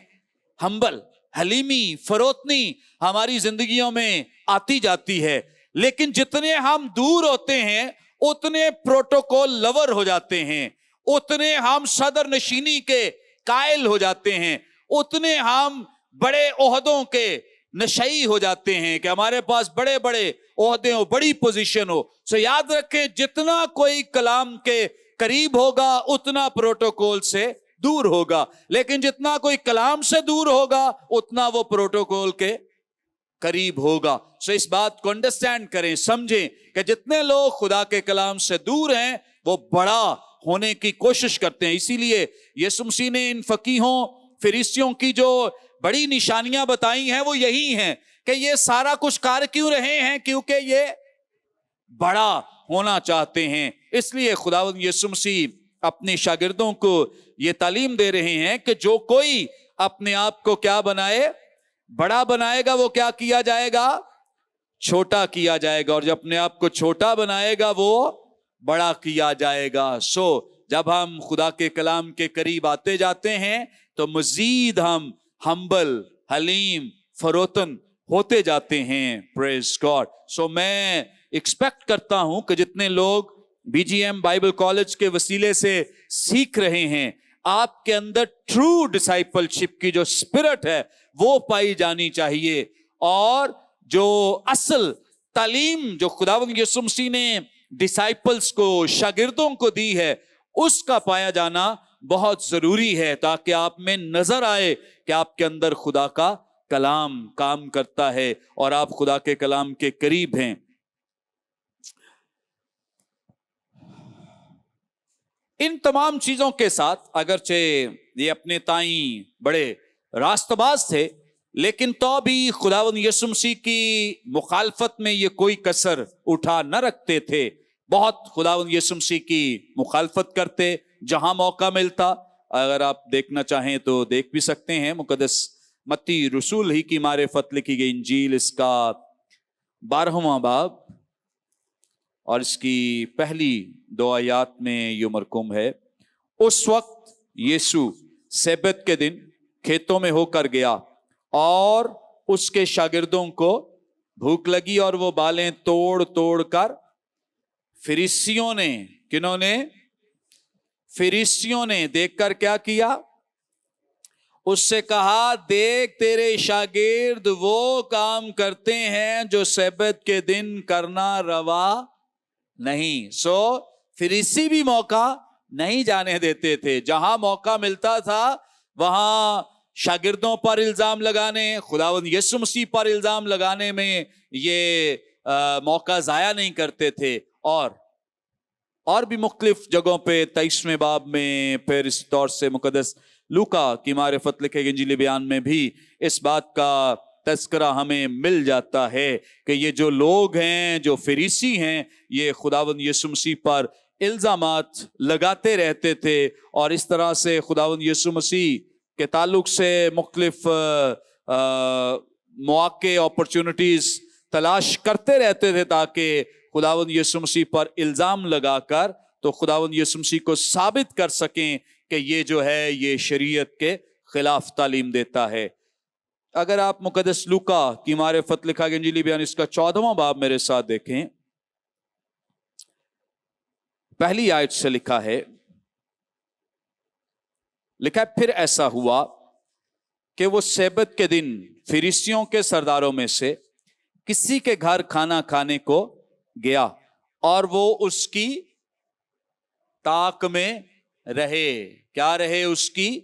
ہمبل. حلیمی, فروتنی ہماری زندگیوں میں آتی جاتی ہے. لیکن جتنے ہم دور ہوتے ہیں اتنے پروٹوکول لور ہو جاتے ہیں, اتنے ہم صدر نشینی کے قائل ہو جاتے ہیں, اتنے ہم بڑے عہدوں کے نشئی ہو جاتے ہیں کہ ہمارے پاس بڑے بڑے عہدے ہو, بڑی پوزیشن ہو. سو یاد رکھیں, جتنا کوئی کلام کے قریب ہوگا اتنا پروٹوکول سے دور ہوگا, لیکن جتنا کوئی کلام سے دور ہوگا اتنا وہ پروٹوکول کے قریب ہوگا. سو اس بات کو انڈرسٹینڈ کریں, سمجھیں کہ جتنے لوگ خدا کے کلام سے دور ہیں وہ بڑا ہونے کی کوشش کرتے ہیں. اسی لیے یسوع مسیح نے ان فقیہوں فریسیوں کی جو بڑی نشانیاں بتائی ہیں وہ یہی ہیں کہ یہ سارا کچھ کر کیوں رہے ہیں, کیونکہ یہ بڑا ہونا چاہتے ہیں. اس لیے خداوند یسوع مسیح اپنے شاگردوں کو یہ تعلیم دے رہے ہیں کہ جو کوئی اپنے آپ کو کیا بنائے, بڑا بنائے گا, وہ کیا کیا جائے گا؟ چھوٹا کیا جائے گا. اور جو اپنے آپ کو چھوٹا بنائے گا وہ بڑا کیا جائے گا. سو جب ہم خدا کے کلام کے قریب آتے جاتے ہیں تو مزید ہم ہمبل, حلیم, فروتن ہوتے جاتے ہیں. پریز گاڈ. سو میں ایکسپیکٹ کرتا ہوں کہ جتنے لوگ B G M Bible college کے وسیلے سے سیکھ رہے ہیں, آپ کے اندر ٹرو ڈسائپل شپ کی جو اسپرٹ ہے وہ پائی جانی چاہیے, اور جو اصل تعلیم جو خداوند یسوع مسیح نے ڈسائپلز کو, شاگردوں کو دی ہے, اس کا پایا جانا بہت ضروری ہے, تاکہ آپ میں نظر آئے کہ آپ کے اندر خدا کا کلام کام کرتا ہے اور آپ خدا کے کلام کے قریب ہیں. ان تمام چیزوں کے ساتھ اگرچہ یہ اپنے تائیں بڑے راست باز تھے, لیکن تو بھی خداوند یسوع مسیح کی مخالفت میں یہ کوئی کسر اٹھا نہ رکھتے تھے. بہت خداوند یسوع مسیح کی مخالفت کرتے جہاں موقع ملتا. اگر آپ دیکھنا چاہیں تو دیکھ بھی سکتے ہیں, مقدس متی رسول ہی کی معرفت لکھی گئی انجیل, اس کا 12واں باب اور اس کی پہلی 2 آیات میں یہ مرقوم ہے. اس وقت یسوع سبت کے دن کھیتوں میں ہو کر گیا اور اس کے شاگردوں کو بھوک لگی, اور وہ بالیں توڑ توڑ کر فریسیوں نے, کنہوں نے؟ فریسیوں نے دیکھ کر کیا کیا؟ اس سے کہا, دیکھ تیرے شاگرد وہ کام کرتے ہیں جو سبت کے دن کرنا روا نہیں. سو فریسی بھی موقع نہیں جانے دیتے تھے, جہاں موقع ملتا تھا وہاں شاگردوں پر الزام لگانے, خداوند یسوع مسیح پر الزام لگانے میں یہ موقع ضائع نہیں کرتے تھے. اور بھی مختلف جگہوں پہ 23ویں باب میں, پھر اس طور سے مقدس لوکا کی معرفت لکھے گئے انجیل بیان میں بھی اس بات کا تذکرہ ہمیں مل جاتا ہے کہ یہ جو لوگ ہیں, جو فریسی ہیں, یہ خداوند یسوع مسیح پر الزامات لگاتے رہتے تھے, اور اس طرح سے خداوند یسوع مسیح کے تعلق سے مختلف مواقع, اپرچونٹیز تلاش کرتے رہتے تھے تاکہ خداوند یسوع مسیح پر الزام لگا کر تو خداوند یسوع مسیح کو ثابت کر سکیں کہ یہ جو ہے یہ شریعت کے خلاف تعلیم دیتا ہے. اگر آپ مقدس لوکا کی معرفت لکھا گیا انجیل بیان اس کا 14واں باب میرے ساتھ دیکھیں, پہلی آیت سے لکھا ہے, پھر ایسا ہوا کہ وہ سبت کے دن فریسیوں کے سرداروں میں سے کسی کے گھر کھانا کھانے کو گیا, اور وہ اس کی طاق میں رہے. کیا رہے؟ اس کی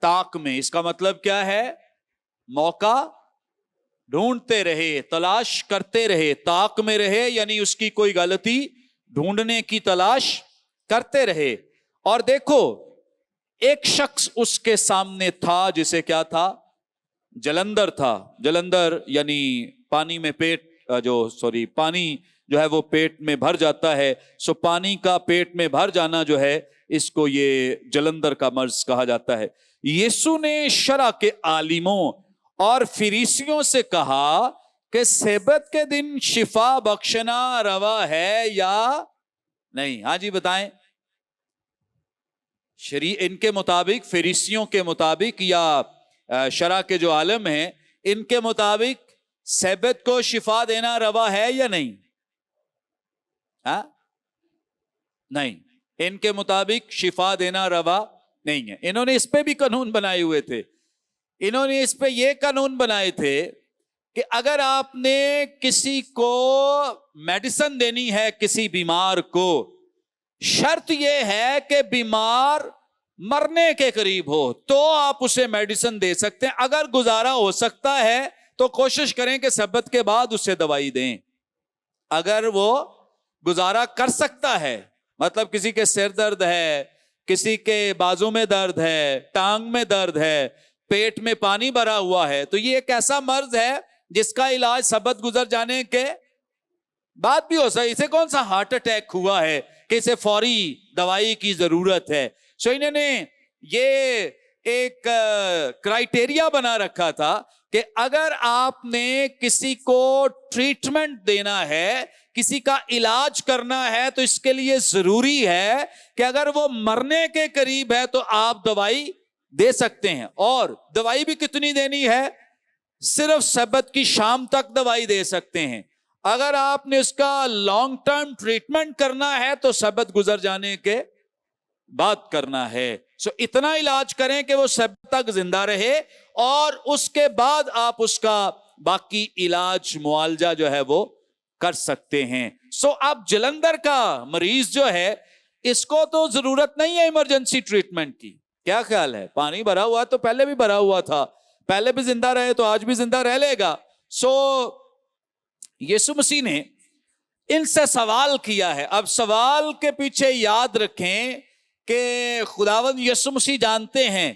طاق میں. اس کا مطلب کیا ہے؟ موقع ڈھونڈتے رہے, تلاش کرتے رہے. طاق میں رہے یعنی اس کی کوئی غلطی ڈھونڈنے کی تلاش کرتے رہے. اور دیکھو ایک شخص اس کے سامنے تھا جسے کیا تھا؟ جلندر تھا. جلندر یعنی پانی میں پانی جو ہے وہ پیٹ میں بھر جاتا ہے. سو پانی کا پیٹ میں بھر جانا جو ہے اس کو یہ جلندر کا مرض کہا جاتا ہے. یسوع نے شرع کے عالموں اور فریسیوں سے کہا کہ سبت کے دن شفا بخشنا روا ہے یا نہیں؟ ہاں جی بتائیں. ان کے مطابق، فریسیوں کے مطابق یا شرع کے جو عالم ہیں ان کے مطابق سبت کو شفا دینا روا ہے یا نہیں؟ ہاں نہیں، ان کے مطابق شفا دینا روا نہیں ہے. انہوں نے اس پہ بھی قانون بنائے ہوئے تھے. انہوں نے اس پہ یہ قانون بنائے تھے کہ اگر آپ نے کسی کو میڈیسن دینی ہے کسی بیمار کو، شرط یہ ہے کہ بیمار مرنے کے قریب ہو تو آپ اسے میڈیسن دے سکتے ہیں. اگر گزارا ہو سکتا ہے تو کوشش کریں کہ سبت کے بعد اسے دوائی دیں. اگر وہ گزارا کر سکتا ہے، مطلب کسی کے سر درد ہے، کسی کے بازو میں درد ہے، ٹانگ میں درد ہے، پیٹ میں پانی بھرا ہوا ہے، تو یہ ایک ایسا مرض ہے جس کا علاج سبت گزر جانے کے بعد بھی ہو سکتا ہے. اسے کون سا ہارٹ اٹیک ہوا ہے کہ اسے فوری دوائی کی ضرورت ہے. سو انہوں نے یہ ایک کرائیٹیریا بنا رکھا تھا کہ اگر آپ نے کسی کو ٹریٹمنٹ دینا ہے، کسی کا علاج کرنا ہے، تو اس کے لیے ضروری ہے کہ اگر وہ مرنے کے قریب ہے تو آپ دوائی دے سکتے ہیں. اور دوائی بھی کتنی دینی ہے؟ صرف سبت کی شام تک دوائی دے سکتے ہیں. اگر آپ نے اس کا لانگ ٹرم ٹریٹمنٹ کرنا ہے تو سبت گزر جانے کے بعد کرنا ہے. سو اتنا علاج کریں کہ وہ سبت تک زندہ رہے اور اس کے بعد آپ اس کا باقی علاج معالجہ جو ہے وہ کر سکتے ہیں. سو اب جلندر کا مریض جو ہے اس کو تو ضرورت نہیں ہے ایمرجنسی ٹریٹمنٹ کی. کیا خیال ہے؟ پانی بھرا ہوا تو پہلے بھی بھرا ہوا تھا، پہلے بھی زندہ رہے تو آج بھی زندہ رہ لے گا. سو یسوع مسیح نے ان سے سوال کیا ہے. اب سوال کے پیچھے یاد رکھیں کہ خداوند یسوع مسیح جانتے ہیں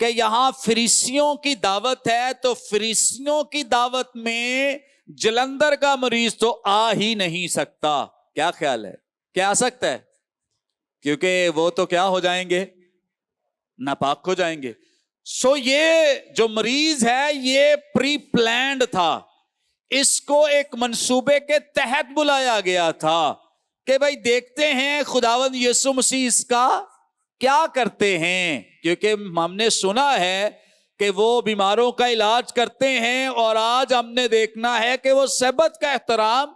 کہ یہاں فریسیوں کی دعوت ہے، تو فریسیوں کی دعوت میں جلندر کا مریض تو آ ہی نہیں سکتا. کیا خیال ہے؟ کیا آ سکتا ہے؟ کیونکہ وہ تو کیا ہو جائیں گے؟ ناپاک ہو جائیں گے. سو یہ جو مریض ہے یہ پری پلانڈ تھا. اس کو ایک منصوبے کے تحت بلایا گیا تھا کہ بھائی دیکھتے ہیں خداوند یسوع مسیح اس کا کیا کرتے ہیں. کیونکہ ہم نے سنا ہے کہ وہ بیماروں کا علاج کرتے ہیں، اور آج ہم نے دیکھنا ہے کہ وہ سبت کا احترام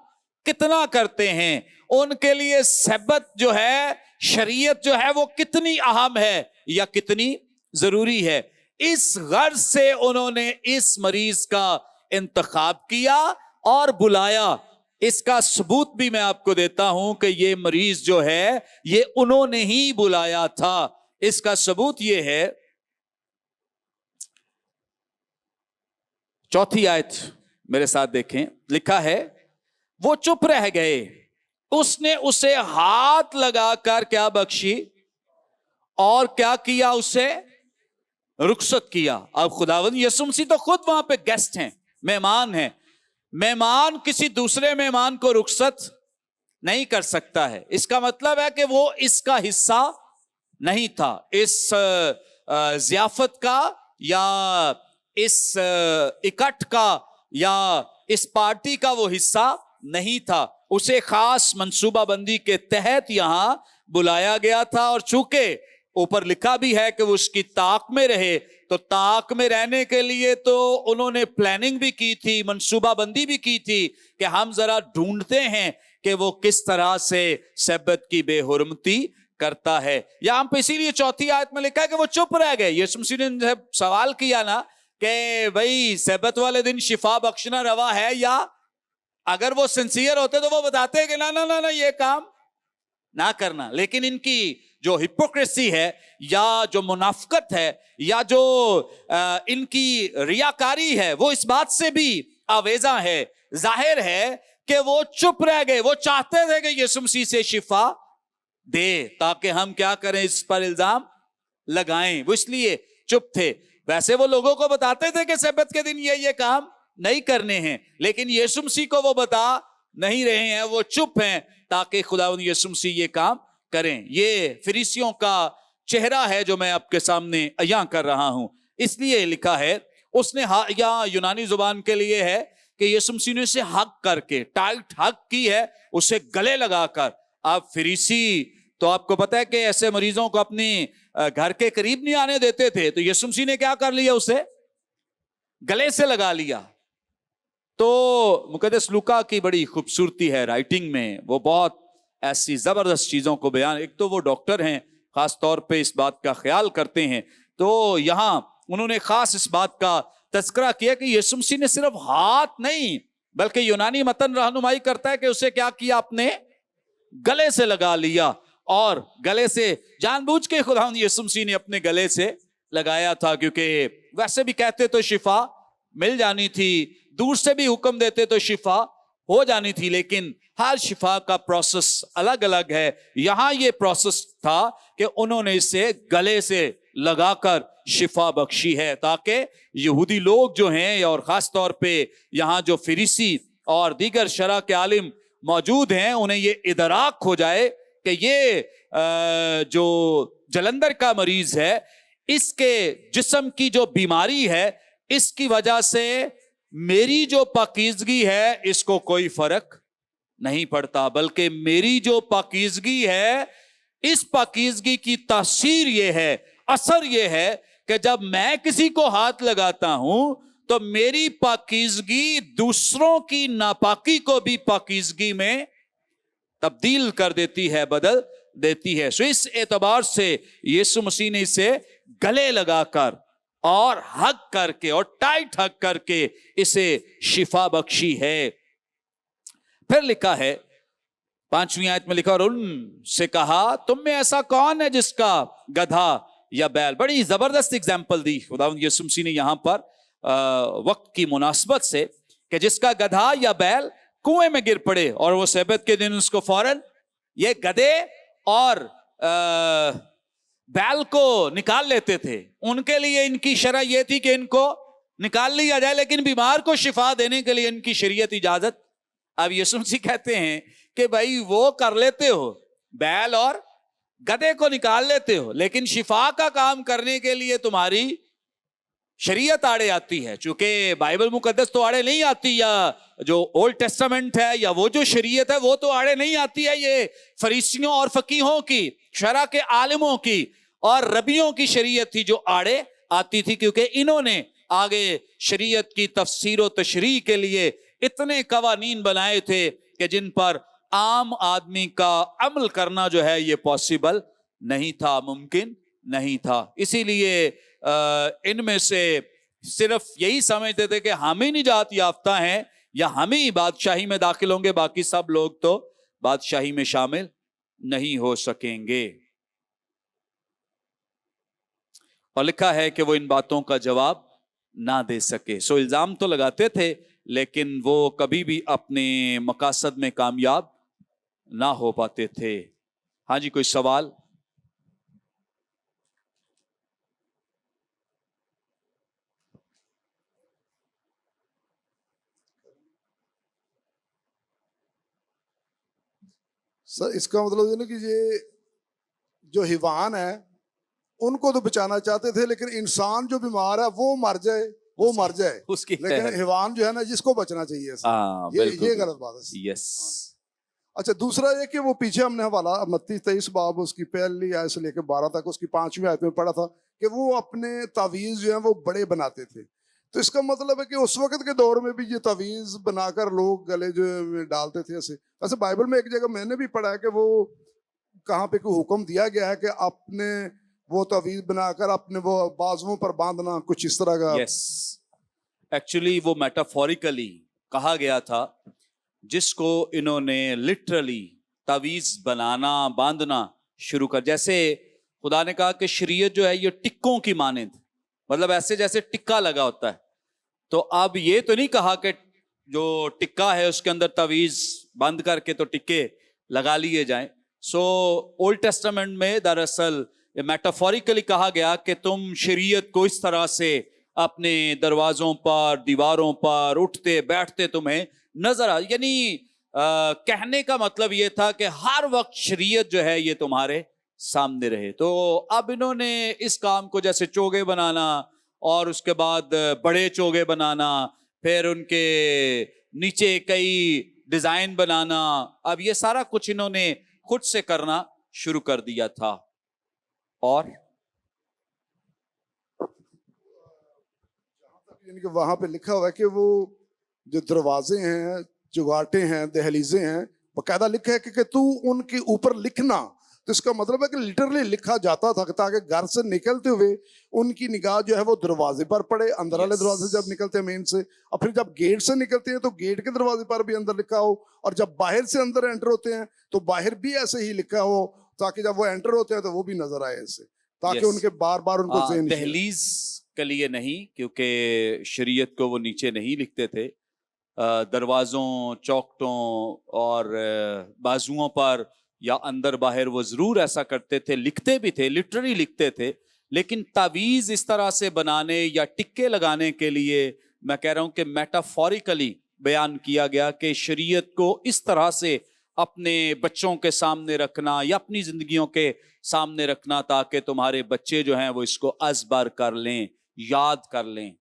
کتنا کرتے ہیں. ان کے لیے سبت جو ہے، شریعت جو ہے وہ کتنی اہم ہے یا کتنی ضروری ہے. اس غرض سے انہوں نے اس مریض کا انتخاب کیا اور بلایا. اس کا ثبوت بھی میں آپ کو دیتا ہوں کہ یہ مریض جو ہے یہ انہوں نے ہی بلایا تھا. اس کا ثبوت یہ ہے، چوتھی آیت میرے ساتھ دیکھیں. لکھا ہے وہ چپ رہ گئے، اس نے اسے ہاتھ لگا کر کیا بخشی اور کیا کیا؟ اسے رخصت کیا. اب خداوند یسوع مسیح تو خود وہاں پہ گیسٹ ہیں، مہمان ہیں. مہمان کسی دوسرے مہمان کو رخصت نہیں کر سکتا ہے. اس کا مطلب ہے کہ وہ اس کا حصہ نہیں تھا، اس ضیافت کا یا اس اکٹھ کا یا اس پارٹی کا وہ حصہ نہیں تھا. اسے خاص منصوبہ بندی کے تحت یہاں بلایا گیا تھا. اور چونکہ اوپر لکھا بھی ہے کہ وہ اس کی طاق میں رہے، تو طاق میں رہنے کے لیے تو انہوں نے پلاننگ بھی کی تھی، منصوبہ بندی بھی کی تھی کہ ہم ذرا ڈھونڈتے ہیں کہ وہ کس طرح سے سبت کی بے حرمتی کرتا ہے. یہاں پہ اسی لیے چوتھی آیت میں لکھا ہے کہ وہ چپ رہ گئے. یسوع مسیح نے جب سوال کیا نا کہ بھائی سبت والے دن شفا بخشنا روا ہے، یا اگر وہ سنسیئر ہوتے تو وہ بتاتے کہ نہ یہ کام نہ کرنا. لیکن ان کی جو ہپوکریسی ہے یا جو منافقت ہے یا جو ان کی ریاکاری ہے، وہ اس بات سے بھی آویزاں ہے، ظاہر ہے کہ وہ چپ رہ گئے. وہ چاہتے تھے کہ یسوع مسیح سے شفا دے تاکہ ہم کیا کریں، اس پر الزام लगाएं, وہ اس لیے چپ تھے. ویسے وہ لوگوں کو بتاتے تھے کہ سبت کے دن یہ کام نہیں کرنے ہیں, لیکن یسوع مسیح کو وہ بتا نہیں رہے ہیں, وہ چپ ہیں تاکہ خداوند یسوع مسیح یہ کام کریں. یہ فریسیوں کا چہرہ ہے جو میں آپ کے سامنے عیاں کر رہا ہوں. اس لیے لکھا ہے, اس نے یہاں یونانی زبان کے لیے ہے کہ یسوع مسیح نے اسے حق کر کے, ٹائٹ حق کی ہے, اسے گلے لگا کر. آپ فریسی تو آپ کو پتا ہے کہ ایسے مریضوں کو اپنی گھر کے قریب نہیں آنے دیتے تھے, تو یسوع مسیح نے کیا کر لیا, اسے گلے سے لگا لیا. تو مقدس لوکا کی بڑی خوبصورتی ہے رائٹنگ میں, وہ بہت ایسی زبردست چیزوں کو بیان, ایک تو وہ ڈاکٹر ہیں, خاص طور پہ اس بات کا خیال کرتے ہیں, تو یہاں انہوں نے خاص اس بات کا تذکرہ کیا کہ یسوع مسیح نے صرف ہاتھ نہیں بلکہ یونانی متن رہنمائی کرتا ہے کہ اسے کیا کیا, اپنے گلے سے لگا لیا. اور گلے سے جان بوجھ کے خداوند یسوع مسیح نے اپنے گلے سے لگایا تھا, کیونکہ ویسے بھی کہتے تو شفا مل جانی تھی, دور سے بھی حکم دیتے تو شفا ہو جانی تھی, لیکن ہر شفا کا پروسیس الگ الگ ہے. یہاں یہ پروسیس تھا کہ انہوں نے اسے گلے سے لگا کر شفا بخشی ہے, تاکہ یہودی لوگ جو ہیں, اور خاص طور پہ یہاں جو فریسی اور دیگر شرع کے عالم موجود ہیں, انہیں یہ ادراک ہو جائے کہ یہ جو جلندر کا مریض ہے, اس کے جسم کی جو بیماری ہے, اس کی وجہ سے میری جو پاکیزگی ہے اس کو کوئی فرق نہیں پڑتا, بلکہ میری جو پاکیزگی ہے, اس پاکیزگی کی تاثیر یہ ہے, اثر یہ ہے کہ جب میں کسی کو ہاتھ لگاتا ہوں تو میری پاکیزگی دوسروں کی ناپاکی کو بھی پاکیزگی میں تبدیل کر دیتی ہے, بدل دیتی ہے. سو اس اعتبار سے یسوع مسیح نے اسے گلے لگا کر اور حق کر کے اور ٹائٹ حق کر کے اسے شفا بخشی ہے. پھر لکھا ہے 5ویں آیت میں لکھا, اور ان سے کہا تم میں ایسا کون ہے جس کا گدھا یا بیل. بڑی زبردست اگزامپل دی خداوند یسوع مسیح نے یہاں پر وقت کی مناسبت سے, کہ جس کا گدھا یا بیل کنویں میں گر پڑے, اور وہ سبت کے دن اس کو فوراً یہ گدھے اور بیل کو نکال لیتے تھے. ان کے لیے ان کی شرع یہ تھی کہ ان کو نکال لیا جائے, لیکن بیمار کو شفا دینے کے لیے ان کی شریعت اجازت. اب یسوع مسیح کہتے ہیں کہ بھائی وہ کر لیتے ہو, بیل اور گدھے کو نکال لیتے ہو, لیکن شفا کا کام کرنے کے لیے تمہاری شریعت آڑے آتی ہے. چونکہ بائبل مقدس تو آڑے نہیں آتی, یا جو اولڈ ٹیسٹامنٹ ہے یا وہ جو شریعت ہے وہ تو آڑے نہیں آتی ہے. یہ فریسیوں اور فقیہوں کی, شرع کے عالموں کی اور ربیوں کی شریعت تھی جو آڑے آتی تھی, کیونکہ انہوں نے آگے شریعت کی تفسیر و تشریح کے لیے اتنے قوانین بنائے تھے کہ جن پر عام آدمی کا عمل کرنا جو ہے یہ پاسبل نہیں تھا, ممکن نہیں تھا. اسی لیے ان میں سے صرف یہی سمجھتے تھے کہ ہم ہی نجات یافتہ ہیں یا ہم ہی بادشاہی میں داخل ہوں گے, باقی سب لوگ تو بادشاہی میں شامل نہیں ہو سکیں گے. اور لکھا ہے کہ وہ ان باتوں کا جواب نہ دے سکے. سو الزام تو لگاتے تھے, لیکن وہ کبھی بھی اپنے مقاصد میں کامیاب نہ ہو پاتے تھے. ہاں جی, کوئی سوال؟ سر اس کا مطلب یہ نا کہ یہ جو حیوان ہے ان کو تو بچانا چاہتے تھے, لیکن انسان جو بیمار ہے وہ مر جائے, وہ مر جائے, اس کی لیکن حیوان جو ہے نا جس کو بچنا چاہیے. یہ غلط بات ہے. یس. اچھا, دوسرا یہ کہ وہ پیچھے ہم نے حوالہ متی 23 باب اس کی پہلی آیت سے لے کے 12 تک اس کی 5ویں آیت میں پڑھا تھا کہ وہ اپنے تعویذ جو ہیں وہ بڑے بناتے تھے. تو اس کا مطلب ہے کہ اس وقت کے دور میں بھی یہ تعویذ بنا کر لوگ گلے جو ڈالتے تھے ایسے. ویسے بائبل میں ایک جگہ میں نے بھی پڑھا ہے کہ وہ کہاں پہ کوئی حکم دیا گیا ہے کہ اپنے وہ تعویذ بنا کر اپنے وہ بازوؤں پر باندھنا, کچھ اس طرح کا. یس, ایکچولی وہ میٹافوریکلی کہا گیا تھا, جس کو انہوں نے لٹرلی تعویذ بنانا باندھنا شروع کر. جیسے خدا نے کہا کہ شریعت جو ہے یہ ٹکوں کی مانند, مطلب ایسے جیسے ٹکا لگا ہوتا ہے. تو اب یہ تو نہیں کہا کہ جو ٹکا ہے اس کے اندر تعویذ بند کر کے تو ٹکے لگا لیے جائیں. سو اولڈ ٹیسٹامنٹ میں دراصل मेटाफोरिकली कहा गया कि तुम शरीयत को इस तरह से अपने दरवाजों पर, दीवारों पर उठते बैठते तुम्हें नजर आ, यानी कहने का मतलब ये था कि हर वक्त शरीयत जो है ये तुम्हारे सामने रहे। तो अब इन्होंने इस काम को जैसे चोगे बनाना और उसके बाद बड़े चोगे बनाना, फिर उनके नीचे कई डिजाइन बनाना, अब ये सारा कुछ इन्होंने खुद से करना शुरू कर दिया था। और यानी कि वहां पे लिखा हुआ है कि वो जो दरवाजे हैं, चुगाटे हैं, दहलीजें हैं, बकायदा लिखा है कि तू उनके ऊपर लिखना। तो इसका मतलब है कि लिटरली लिखा जाता था ताकि घर से निकलते हुए उनकी निगाह जो है वो दरवाजे पर पड़े, अंदर वाले दरवाजे जब निकलते हैं मेन से, और फिर जब गेट से निकलते हैं तो गेट के दरवाजे पर भी अंदर लिखा हो, और जब बाहर से अंदर एंटर होते हैं तो बाहर भी ऐसे ही लिखा हो, ताकि जब वो एंटर होते हैं तो वो भी नजर आए ऐसे, ताकि उनके बार बार उनको ज़हन दहलीज के लिए नहीं, क्योंकि शरीयत को वो नीचे नहीं लिखते थे, दरवाजों, चौखटों और बाजुओं पर या अंदर बाहर वो जरूर ऐसा करते थे, लिखते भी थे, लिटरली लिखते थे। लेकिन तावीज इस तरह से बनाने या टिक्के लगाने के लिए मैं कह रहा हूं कि मेटाफोरिकली बयान किया गया कि शरीयत को इस तरह से अपने बच्चों के सामने रखना या अपनी जिंदगियों के सामने रखना ताकि तुम्हारे बच्चे जो हैं वो इसको अज़बर कर लें, याद कर लें।